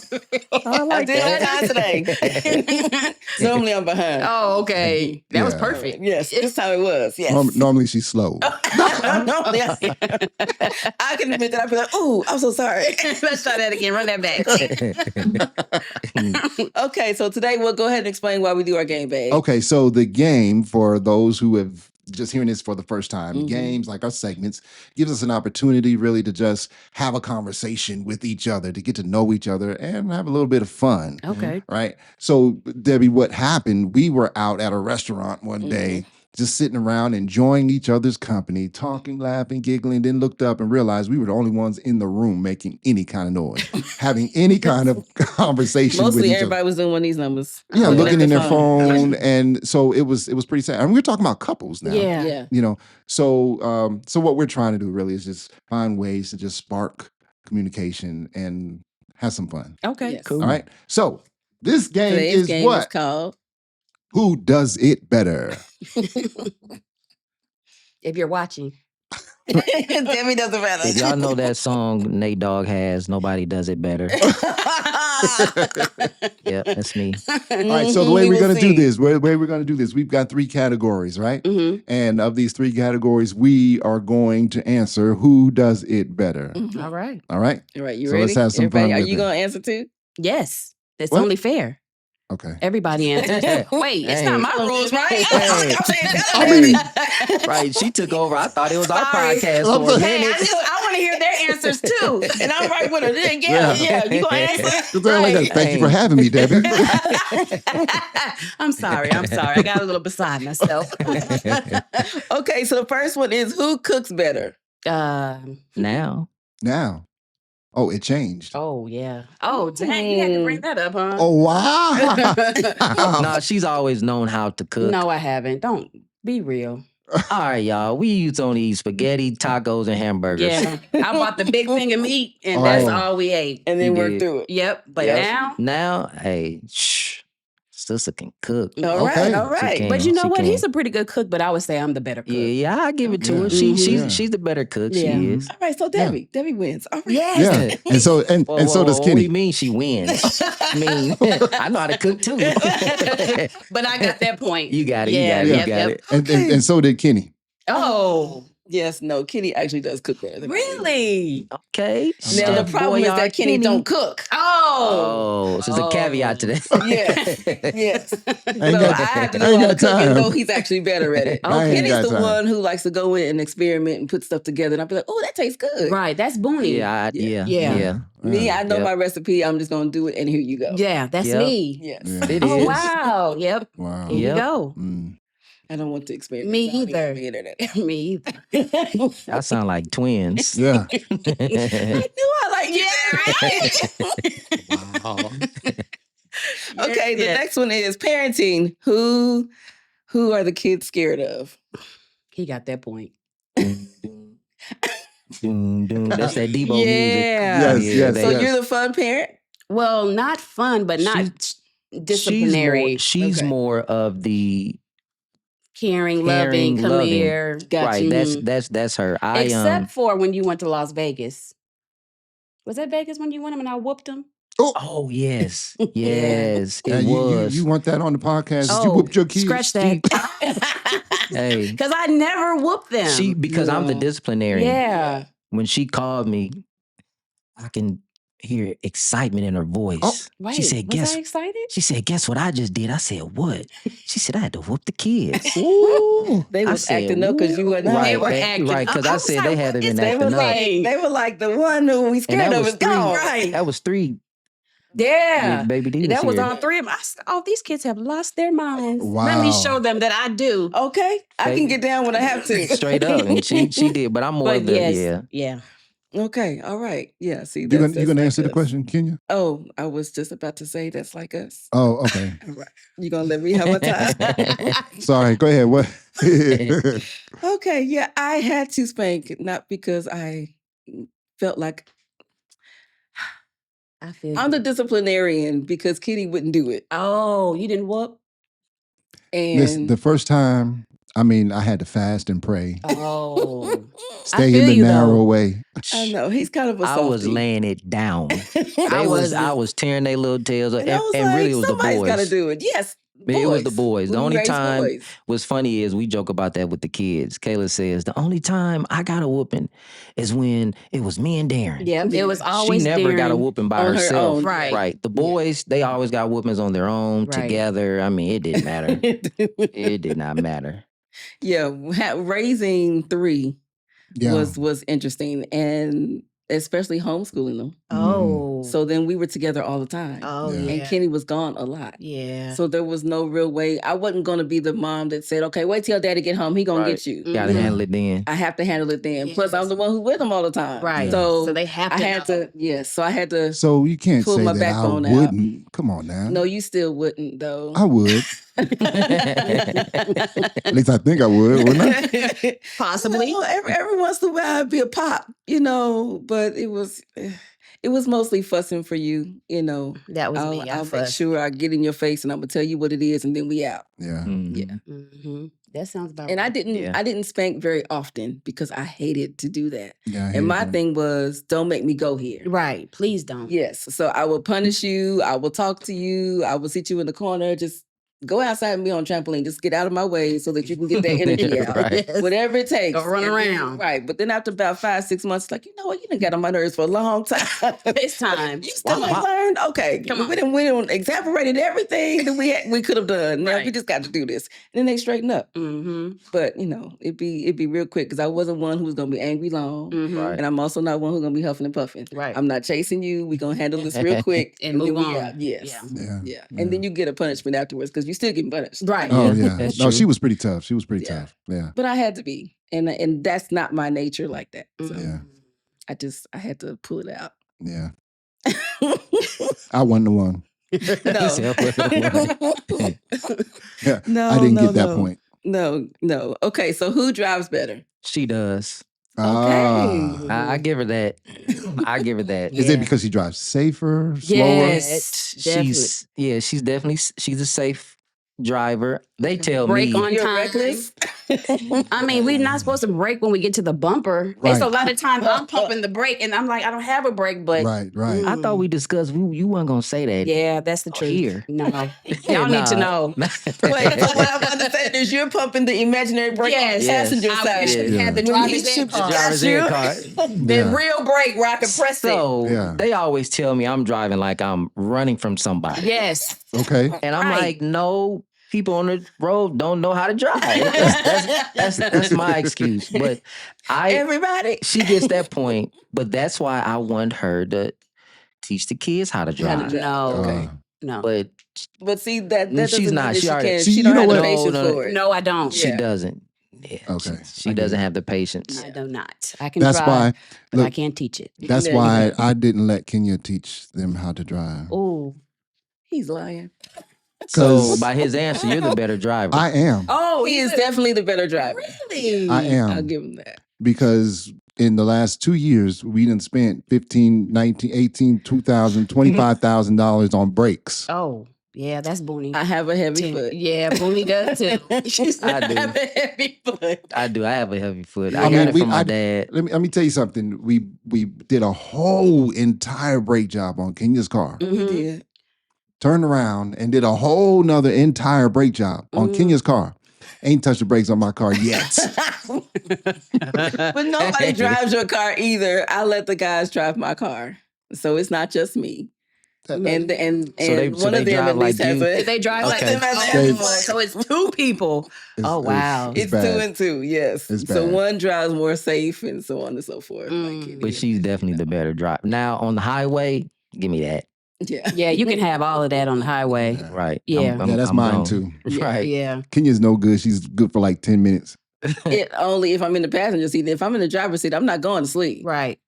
I I like did that. on time today. Normally I'm behind. Oh, okay. That was Yeah. perfect. Yes, this how it was. Yes. Normally she's slow. Normally I can admit that I'd be like, "Ooh, I'm so sorry." Let's try that again. Run that back. Okay, so today we'll go ahead and explain why we do our game, babe. Okay, so the game, for those who have just hearing this for the first time, Mhm. games like our segments gives us an opportunity really to just have a conversation with each other, to get to know each other and have a little bit of fun. Okay. Right. So, Debbie, what happened? We were out at a restaurant one day, just sitting around enjoying each other's company, talking, laughing, giggling, then looked up and realized we were the only ones in the room making any kind of noise, having any kind of conversation with Mostly each everybody other. was doing one of these numbers. Yeah, Looking looking at in the their phone. And so it was pretty sad. And we're talking about couples now. Yeah. Yeah. You know, so what we're trying to do really is just find ways to just spark communication and have some fun. Okay. Yes. Cool. All right. So this game Today's is game what? is called Who does it better? If you're watching. Debbie doesn't matter. If y'all know that song Nate Dogg has, Nobody Does It Better. Yeah, that's me. All right. So the way we're going to do this, we've got 3 categories, right? Mm-hmm. And of these 3 categories, we are going to answer who does it better. All right. All right. All right, you So ready? let's have some Everybody, fun are with you it. going to answer too? Yes. That's What? only fair. Okay. Everybody answers. Wait, it's not my rules, right? Hey. I mean, Right, she took over. I thought it was our Sorry. podcast for a Hey, minute. I want to hear their answers too. And I'm right with her. Yeah, you going to answer? Thank you for having me, Debbie. I'm sorry. I got a little beside myself. Okay, so the first one is who cooks better? Now, Now. Oh, it changed. Oh, yeah. Oh, dang. You had to bring that up, huh? Oh, wow. no, she's always known how to cook. No, I haven't. Don't be real. All right, y'all. We used to only eat spaghetti, tacos, and hamburgers. Yeah. I bought the big thing of meat, and that's Oh. all we ate. And then You work did. through it. Yep. But Yes. now, Now, hey, sister can cook. All right, Okay. all She right. can. but you know She what? can. He's a pretty good cook, but I would say I'm the better cook. Yeah, I give it to Yeah. her. Mhm. She's the better cook. Yeah. She is. All right, so Debbie wins. All right. Yes. Yeah. And so and Whoa, so whoa, does whoa, What do you Kenny. mean she wins? I mean, I know how to cook too. But I got that point. You got it. Yeah, You yep, got yep. it. And so did Kenny. Oh, Yes, no, Kenny actually does cook better than I do. really? Okay. Now, the Chef problem is Boyardee that Kenny don't cook. Oh. So there's a caveat to that. Yes, yes. I ain't So got- I have to I ain't know how to got cook, and time. though he's actually better at it. I ain't Kenny's got the time. one who likes to go in and experiment and put stuff together. And I'll be like, oh, that tastes good. Right. That's Booney. Yeah, Yeah. Yeah. Me, I know Yep. my recipe. I'm just going to do it, and here you go. Yeah, that's Yep. me. Yes. Yeah. It Oh, is. wow. Yep. Wow. Here Yep. you go. Mm. I don't want to experiment. Me so I don't either. use the internet. Me either. Y'all sound like twins. Yeah. I knew I like you. Yeah, Wow. Okay, the next one is parenting. Who are the kids scared of? He got that point. That's that Debo music. Yeah. Yes, So yes. you're the fun parent? Well, not fun, but not disciplinary. She's more of the Caring, caring, loving, come loving. here. Got Right. you. That's her. Except for when you went to Las Vegas. Was that Vegas when you went him and I whooped him? Oh yes. Yes. It was. You want that on the podcast? Did you Oh, whoop your kids? scratch that. Hey. Because I never whooped them. Because I'm the disciplinarian. Yeah. When she called me, I can hear excitement in her voice. Oh, Wait, she said, was I excited? She said, guess what I just did? I said, what? She said, I had to whoop the kids. Ooh. They I was said, acting up because you wasn't right, home. They were acting right, because I was said like, they had what been is acting up. They were like the one who we scared of is gone. Right. That was 3. Yeah. Baby D was That was here. all 3 of them. I said, oh, these kids have lost their minds. Wow. Let me show them that I do. Okay, I can get down when I have to. Straight up, and she did, but I'm more But of the yes, yeah. Okay, all right. Yeah, see, You that's gonna like answer the us. question, Kenya? Oh, I was just about to say that's like us. Oh, okay. All right. You gonna let me have a time? Sorry. Go ahead. What? Okay, yeah, I had to spank, not because I felt like I feel I'm the disciplinarian because Kitty wouldn't do it. Oh, you didn't whoop? Listen, And the first time, I had to fast and pray. Oh. Stay feel in the you, narrow though. way. I know he's kind of a I softie. was laying it down. I I was tearing their little tails up, and I was and like, really it was the somebody's got to boys. do it. Yes, boys. It was the boys. The We only raised time boys. what's funny is we joke about that with the kids. Kayla says the only time I got a whooping is when it was me and Darren. Yeah, it was Yeah. always She never got a Darren. whooping by On her herself. own. Right. Right. The boys, they always got whoopings on their own, Right. together. I mean, it didn't matter. It did not matter. Yeah, raising 3 Yeah. was interesting, and especially homeschooling them. Oh. So then we were together all the time. Oh, Yeah. yeah. And Kenny was gone a lot. Yeah. So there was no real way. I wasn't going to be the mom that said, okay, wait till daddy get home. He going to get you. Gotta handle it then. I have to handle it then. Yes. Plus, I'm the one who's with him all the time. Right. So they have to. I had to, yes. So I had to, So you can't Pull say my that I backbone out. wouldn't. Come on now. no, you still wouldn't though. I would. At least I think I would, wouldn't I? Possibly. No, every once in a while I'd be a pop, but it was mostly fussing for you, That was me. I'll make sure I get in your face and I'm gonna tell you what it is and then we out. Yeah. Yeah. Mm-hmm. That sounds about And right. I didn't spank very often because I hated to do that. Yeah. I And hear my that. thing was, don't make me go here. Right. Please don't. Yes. So I will punish you. I will talk to you. I will sit you in the corner. Just go outside and be on trampoline. Just get out of my way so that you can get that energy out. Right. Yes. Whatever it takes. Go run And then- around. right. But then after about 5-6 months, it's like, you know what? You done got on my nerves for a long time. It's time. You still Wow. ain't learned? Okay. Come on. We done exaggerated everything that we could have done. Now we Right. just got to do this. And then they straighten up. Mm-hmm. But, it'd be real quick because I wasn't one who was going to be angry long. Mm-hmm. Right. And I'm also not one who's going to be huffing and puffing. Right. I'm not chasing you. We're going to handle this real quick. And then move we on. out. Yes. Yeah. Yeah. Yeah. And then you get a punishment afterwards because you still getting punished. Right. Oh Yeah, yeah. that's No, true. she was pretty tough. She was pretty Yeah. tough. Yeah. But I had to be. And that's not my nature like that. So Yeah. I had to pull it out. Yeah. I wasn't the one. Yeah. No, I didn't no, get that no. point. No. Okay, so who drives better? She does. Ah. I give her that. I give her that. Is it because she drives safer, slower? Yes. She's definitely she's a safe driver. They tell Break me on You're time. reckless? I mean, we're not supposed to brake when we get to the bumper. Right. It's a lot of times I'm pumping the brake and I'm like, I don't have a brake, but Right. I thought we discussed you weren't gonna say that. yeah, that's the truth. Here. No. Y'all need to know. Wait, so what I'm understanding is you're pumping the imaginary brake on the Yes. passenger I side. wish we Yeah. had the When driver's you ed should- car. Driver's Got ed you. car. The Yeah. real brake where I can press it. So Yeah. they always tell me I'm driving like I'm running from somebody. Yes. Okay. And I'm Right. like, no, people on the road don't know how to drive. That's my excuse. But Everybody. she gets that point, but that's why I want her to teach the kids how to How to drive. drive. No. Okay. No. But But see, that she's doesn't not. mean She that already- she See, she you don't know have the what? patience No. for it. No, I don't. she Yeah. doesn't. Yeah, Okay, she I get doesn't it. have the patience. I do not. I can That's try, why. but I Look, can't teach it. that's There you why go. I didn't let Kenya teach them how to drive. Oh. He's lying. So Because by his answer, you're the better driver. I am. Oh, He is definitely the better driver. Really? I am. I'll give him that. Because in the last 2 years, we done spent 15, 19, 18, 2,000, $25,000 on brakes. Oh, yeah, that's Booney. I have a heavy foot. Yeah, Booney does too. I do. I have a heavy foot. I do. I have a heavy foot. Yeah. I I got mean, it from my dad. let me tell you something. We did a whole entire brake job on Kenya's car. We Mhm. did. Turned around and did a whole nother entire brake job on Kenya's car. Ain't touched the brakes on my car yet. But nobody drives your car either. I let the guys drive my car. So it's not just me. That- And So they one of them drive at least like has you? a. Did they drive like Okay. that? They- So it's two people. Oh, wow. It's bad. 2 and 2, yes. It's So bad. one drives more safe and so on and so forth. Like Kenny. But she's definitely the better driver. Now on the highway, give me that. Yeah. Yeah, you can have all of that on the highway. Yeah. Right. Yeah. Yeah, that's I'm mine gone. too. Right. Yeah. Kenya's no good. She's good for like 10 minutes. It only if I'm in the passenger seat. If I'm in the driver's seat, I'm not going to sleep. Right.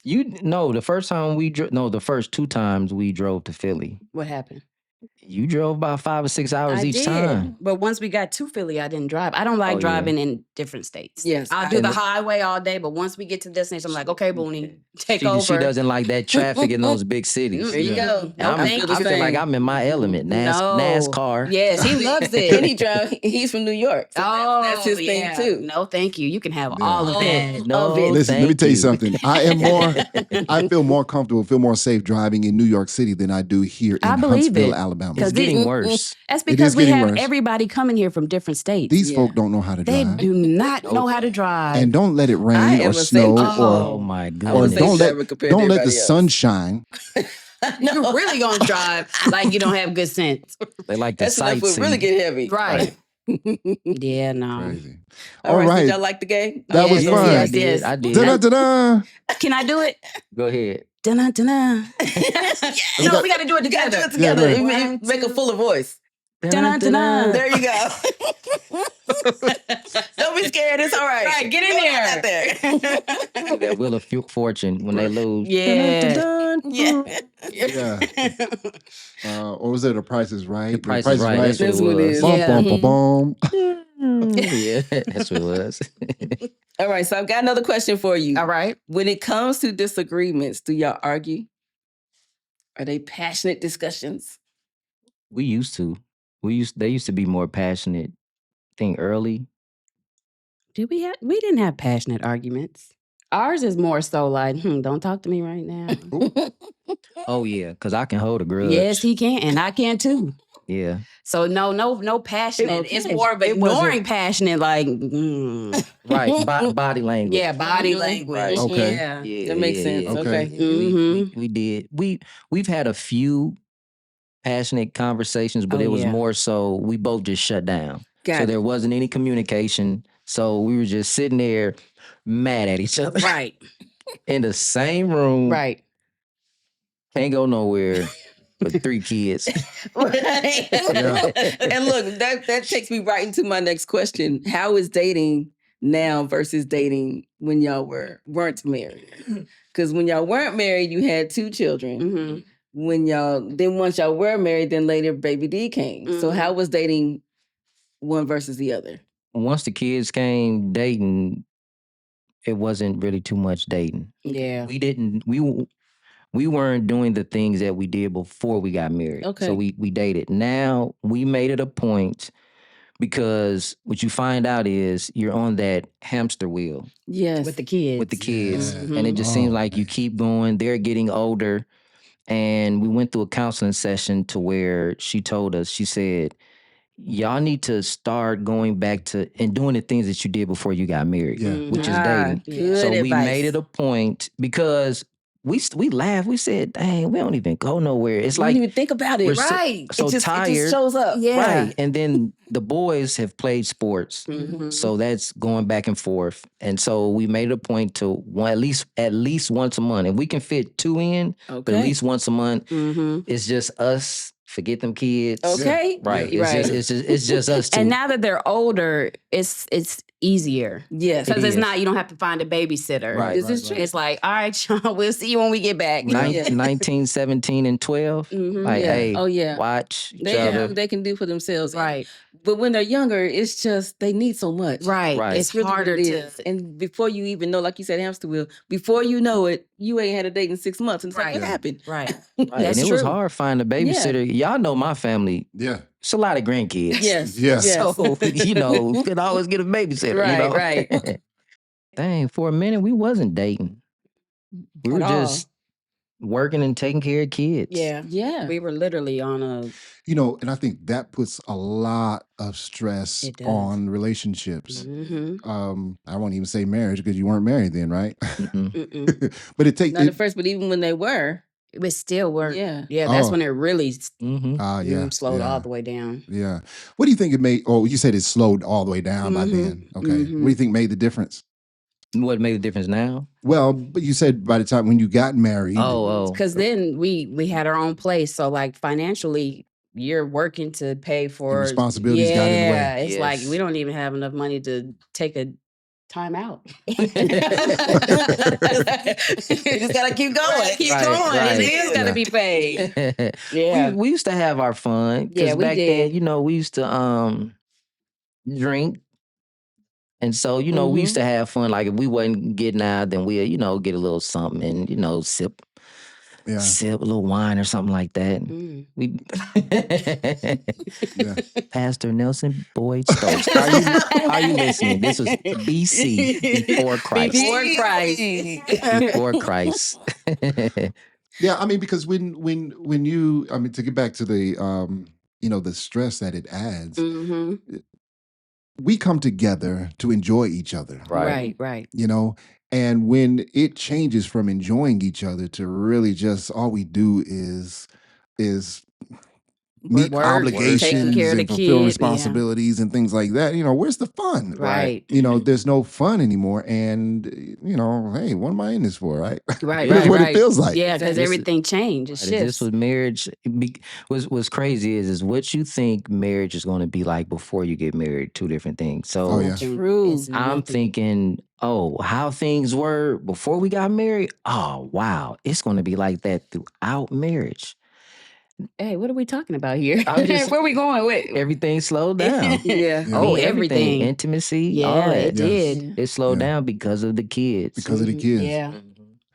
The first time the first 2 times we drove to Philly. What happened? You drove about 5 or 6 hours each time. But once we got to Philly, I didn't drive. I don't like Oh, yeah. driving in different states. Yes, I'll I do the know. highway all day, but once we get to the destination, I'm like, okay, Booney, take She over. doesn't like that traffic in those big cities. There you Yeah. go. No, I thank feel the I feel like same. I'm in my element. No. NASCAR. Yes, he loves it. Kenny drive. He's from New York. So that's his yeah. thing too. No, thank you. You can have Yeah. all of that. No, Of it. Listen, let me thank tell you you. something. I feel more comfortable, feel more safe driving in New York City than I do here in I believe Huntsville, it. Alabama. It's 'Cause getting worse. That's It because is we getting have worse. everybody coming here from different states. These Yeah. folk don't know how to They drive. do not know how to drive. And don't let it I rain am or a safe snow driver. Oh or my I'm a goodness. safe don't driver compared don't to let the everybody else. sun shine. You're really gonna drive like you don't have good sense. They like the That's enough would sightsee. really get heavy. Right. Yeah, no. Crazy. All right. right. Did y'all like the game? That was Yes, fun. yes, I did. yes. I did. Da-da-da-da. Can I do it? Go ahead. Dun dun. No, got- we gotta do it You gotta together. do it Yeah, together. go ahead. Make- Make a fuller voice. Dun-dun-dun-dun. There you go. Don't be scared. It's all right. Right, get in Out there. there. That Wheel of Fortune when they lose. Yeah. Yeah. Yeah. Or was it The Price is Right? The Price is Right. That's That's what what it it was. is. Bum, Yeah. bum, bum, bum. Yeah, that's what it was. All right. So I've got another question for you. All right. When it comes to disagreements, do y'all argue? Are they passionate discussions? We used to. They used to be more passionate. I think early. Did we didn't have passionate arguments. Ours is more so like, don't talk to me right now. Oh yeah, because I can hold a grudge. Yes, he can, and I can too. Yeah. So no passionate. Okay. It's more of It wasn't- ignoring passionate, like Right. Body language. yeah, body Mhm. language. Right. Okay. Yeah. Yeah, That makes yeah, sense. yeah. Okay. We did. We've had a few passionate conversations, but Oh, it was yeah. more so we both just shut down. Got So it. there wasn't any communication. So we were just sitting there mad at each other Right. in the same room. Right. Can't go nowhere. With 3 kids. Right. And look, that takes me right into my next question. How is dating now versus dating when y'all weren't married? Because when y'all weren't married, you had 2 children. Mhm. Once y'all were married, then later baby D came. So Mhm. how was dating one versus the other? Once the kids came dating, it wasn't really too much dating. Yeah. We weren't doing the things that we did before we got married. Okay. So we dated. Now we made it a point because what you find out is you're on that hamster wheel Yes. With the kids. with the kids. Yeah. And it just Oh, seems like you man. keep going. They're getting older. And we went through a counseling session to where she told us, she said, y'all need to start going back to and doing the things that you did before you got married, Yeah. which is Ah, dating. good So we advice. made it a point because we laughed. We said, dang, we don't even go nowhere. It's You like didn't even think about it. we're so- Right. so it just tired. shows up. Yeah. right. And then the boys have played sports. Mhm. So that's going back and forth. And so we made it a point to at least once a month. If we can fit 2 in, but Okay. at least once a month, Mhm. it's just us Forget them kids. Okay. Right. Yeah. It's just us two. And now that they're older, it's easier. Yes. Because It it's is. not, you don't have to find a babysitter. Right. This is true. It's like, all right, Sean, we'll see you when we get back. 19, 17, and 12. Like, Yeah. hey, Oh, yeah. watch each They can do other. what they can do for themselves. Right. But when they're younger, it's just they need so much. Right. Right. It's Really what harder it to. is. And before you even know, like you said, hamster wheel, before you know it, you ain't had a date in 6 months. And it's like, what happened? Right. Right. That's And it was true. hard finding a babysitter. Y'all know my family. Yeah. It's a lot of grandkids. Yes. Yes. Yes. So, you could always get a babysitter. Right, Right. Dang, for a minute, we wasn't dating. We were At all. just working and taking care of kids. Yeah. Yeah. We were literally on a. And I think that puts a lot of stress It does. on relationships. Mm-hmm. I won't even say marriage because you weren't married then, right? Mm-mm. But it takes. Not at first, but even when they were. It still worked. Yeah. Yeah, that's Oh. when it really Yeah. slowed yeah. all the way down. Yeah. What do you think it made? Oh, you said it slowed all the way down by then. Okay. What do you think made the difference? What made the difference now? Well, but you said by the time when you got married. Oh. Because then we had our own place. So like financially, you're working to pay for responsibilities got in the way. Yeah, it's like Yes. we don't even have enough money to take a time out. You just gotta keep going. Keep Right, going. right. It is gotta be paid. Yeah. We used to have our fun. Yeah, we back did. then, we used to drink. And so, we used to have fun. Like if we wasn't getting out, then we'll, get a little something and, sip Yeah. a little wine or something like that. Mm. We Yeah. Pastor Nelson Boyd Stokes. Are you listening? This was BC, before Christ. Before Christ. Before Christ. Yeah. I mean, because when you, I mean, to get back to the, the stress that it adds, we come together to enjoy each other. Right. Right. And when it changes from enjoying each other to really just all we do is meet Work, obligations taking care of and the fulfill kid, responsibilities and things like that, where's the fun? Right. There's no fun anymore. And, hey, what am I in this for, right? Right. That's Right. what right. it feels like. Yeah, because This- everything changed. It Right, shifts. this was marriage. What's crazy is what you think marriage is going to be like before you get married. Two different things. So Oh, yeah. True. It's I'm nothing. thinking, how things were before we got married. Oh, wow. It's going to be like that throughout marriage. Hey, what are we talking about here? I'm just- Where are we going with? Everything slowed down. Yeah. Yeah. Oh, I mean, everything. Intimacy, all Yeah, that. it did. Yeah. It slowed Yeah. down because of the kids. Because of the kids. Yeah.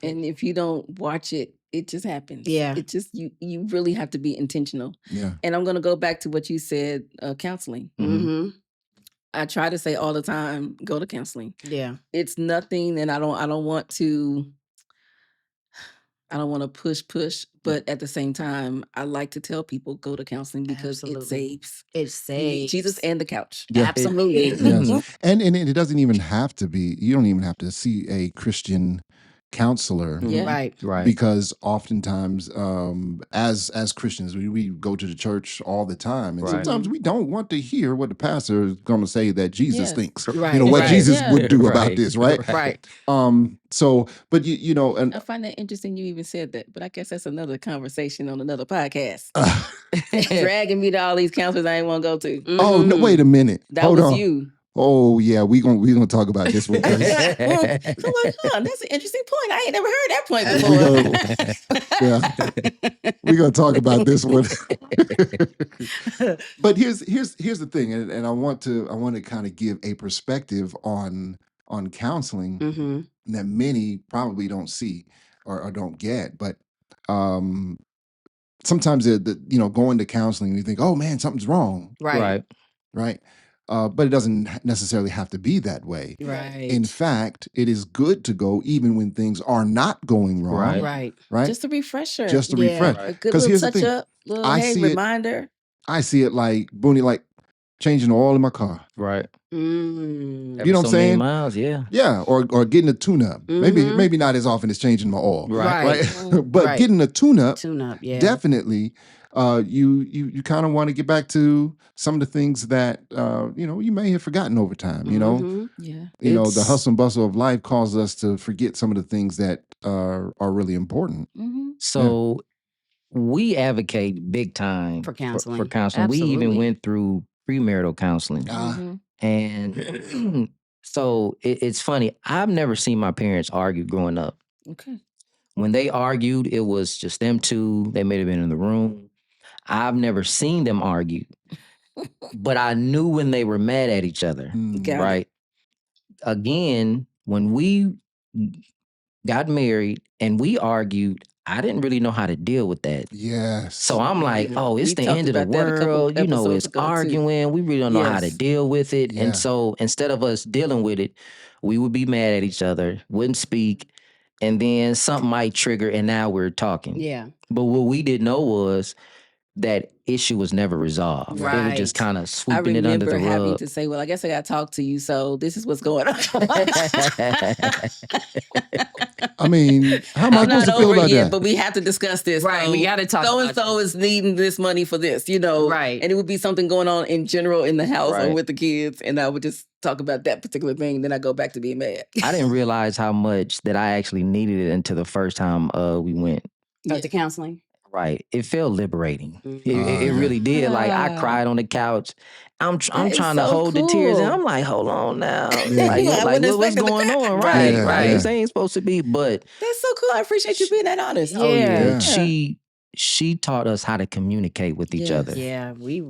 And if you don't watch it, it just happens. Yeah. It just you really have to be intentional. Yeah. And I'm gonna go back to what you said, counseling. Mm-hmm. I try to say all the time, go to counseling. Yeah. It's nothing, and I don't want to push, but at the same time, I like to tell people go to counseling because Absolutely. it saves. It You need saves. Jesus and the couch. Yeah. Absolutely. Yes. And it doesn't even have to be, you don't even have to see a Christian counselor. Yeah. Right. Right. Because oftentimes, as Christians, we go to the church all the time, and Right. sometimes we don't want to hear what the pastor is going to say that Jesus Yes. thinks. Right. What Right. Jesus Yeah. would do about Right. this, right? Right. So, but and I find that interesting you even said that, but I guess that's another conversation on another podcast. Dragging me to all these counselors I ain't want to go to. oh no, wait a minute, That hold was on. you. Oh yeah, we gonna talk about this one. 'Cause I'm like, that's an interesting point. I ain't never heard that point we before. we're gonna talk about this one. But here's the thing, and I want to kind of give a perspective on counseling Mm-hmm. that many probably don't see or don't get. But sometimes going to counseling, you think, oh man, something's wrong, Right. right? But it doesn't necessarily have to be that way. Right. In fact, it is good to go even when things are not going wrong, Right. Right. right? Just a refresher. Just to Yeah. refresh. a good 'Cause little here's the touch thing. up, little I hey see it- reminder. I see it like Booney, like changing the oil in my car. Right. Mm. You know what I'm So many saying? miles, yeah. Yeah, or getting a tune-up. Mhm. Maybe not as often as changing my oil, Right. right? But Right. getting a tune-up, Tune up. Yeah. definitely, you kind of want to get back to some of the things that you may have forgotten over time. Mhm. Yeah. The It's- hustle and bustle of life causes us to forget some of the things that are really important. Mm-hmm. So we advocate big time For counseling. For counseling. We even Absolutely. went through premarital counseling. Mhm. And so it's funny. I've never seen my parents argue growing up. Okay. When they argued, it was just them two. They may have been in the room. I've never seen them argue, but I knew when they were mad at each other, Mm. Got it. right? Again, when we got married and we argued, I didn't really know how to deal with that. Yes. So I'm like, oh, it's We the talked end of the about that a couple world. You know, episodes it's ago, too. arguing. We really don't know how to Yes. deal with it. Yeah. And so instead of us dealing with it, we would be mad at each other, wouldn't speak, and then something might trigger, and now we're talking. Yeah. But what we didn't know was that issue was never resolved. It was just Right. kind of I sweeping it under remember the having rug. to say, well, I guess I got to talk to you, so this is what's going on. I mean, how am I I'm supposed not to feel over about yet, that? but we have to discuss this. Right, we gotta talk about So-and-so is needing this money for this, Right. And it would be something going on in general in the house or Right. with the kids, and I would just talk about that particular thing, then I go back to being mad. I didn't realize how much that I actually needed it until the first time we went. To counseling. Right. It felt liberating. Mhm. It yeah. really did. Like I Ah. cried on the couch. I'm That trying is to so hold the tears, and cool. I'm like, hold on now. Yeah. Like, I wouldn't what's expect it to going cry. on? Right, Right. Yeah, Right. yeah. This ain't supposed to be. But That's so cool. I appreciate you being that honest. Oh, yeah. Yeah. she taught us how to communicate with each Yes. other. Yeah, we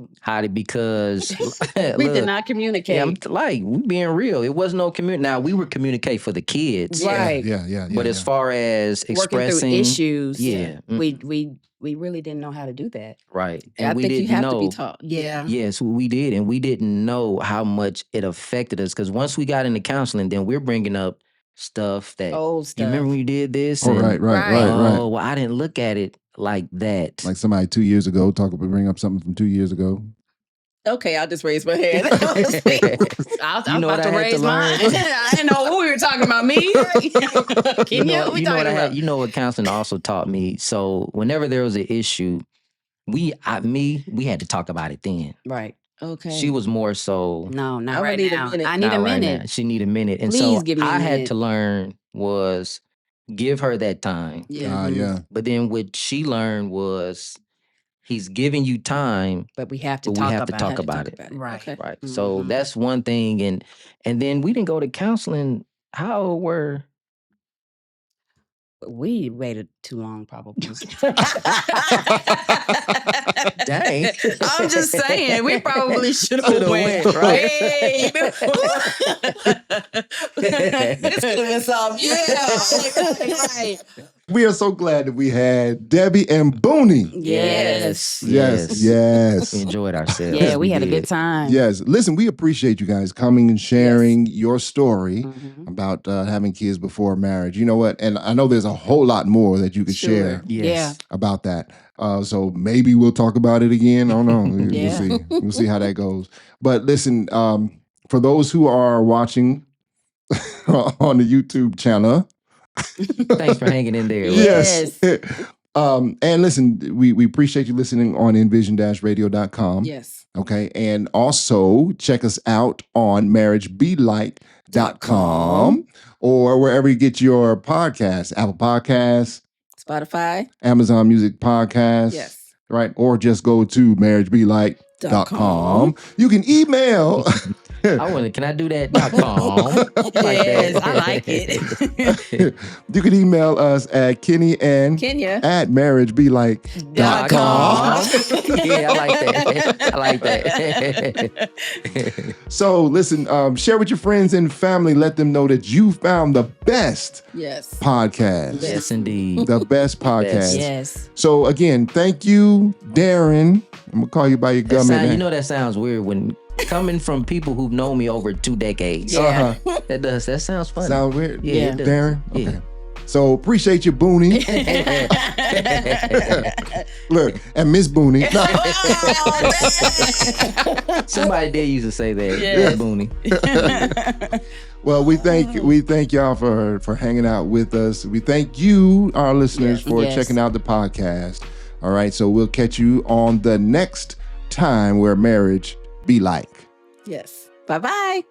Because we look, did not communicate. yeah, like we being real. It was no community. Now we would communicate for the kids. Yeah. Right. Yeah. But as far as Working through expressing issues. yeah. We really didn't know how to do that. Right. I And we think you didn't have know. to be taught. Yeah. Yes, we did. And we didn't know how much it affected us. Because once we got into counseling, then we're bringing up stuff that, Old you stuff. remember when you did this? Oh, And, right. oh, well, I didn't look at it like that. Like somebody 2 years ago bring up something from 2 years ago. Okay, I'll just raise my hand. I was You know about what to I had raise to mine. learn? I didn't know who we were talking about. Me? Kenya? What we talking about? You know what counseling also taught me? So whenever there was an issue, we had to talk about it then. Right. Okay. She was more so No, not I would right need a now. minute. I need not a right minute. now. She need a minute. And Please so give me a I had minute. to learn was give her that time. Yeah. Yeah. But then what she learned was he's giving you time, But we have to but talk we have about to talk it. about it. Right. Okay. Right. So Mhm. that's one thing. And then we didn't go to counseling. How old were We waited too long, probably. Dang. I'm just saying, we probably should have Coulda went went, right? way before. This could have been solved. Right. We are so glad that we had Debbie and Booney. Yes. Yes. We enjoyed ourselves. Yeah, we had a did. good time. Yes. Listen, we appreciate you guys coming and sharing your story Mhm. about having kids before marriage. You know what? And I know there's a whole lot more that you could Sure. share Yes. about that. So maybe we'll talk about it again. I don't know. Yeah. We'll see. We'll see how that goes. But listen, for those who are watching on the YouTube channel, Thanks for hanging in there. Yes. And listen, we appreciate you listening on envision-radio.com. Yes. Okay. And also check us out on marriagebelight.com or wherever you get your podcasts, Apple Podcasts, Spotify. Amazon Music Podcasts. Yes. Right. Or just go to marriagebelight.com. You can email. Can I do that? .com. Yes, I like it. You can email us at Kenya. KennyAnn@marriagebelight.com. Yeah, I like that. So listen, share with your friends and family. Let them know that you found the best Yes. podcast. Yes, indeed. The best podcast. Yes. So again, thank you, Darren. I'm gonna call you by your government name. You know that sounds weird when coming from people who've known me over 2 decades. Yeah. That sounds funny. Sound weird? Yeah, it does. Darren? Yeah. Okay. So appreciate you, Booney. Look, and Miss Booney. Somebody did used to say that. Yes. Booney. Well, we thank y'all for hanging out with us. We thank you, our listeners, for Yes. checking out the podcast. All right, so we'll catch you on the next time where marriage be like. Yes. Bye-bye.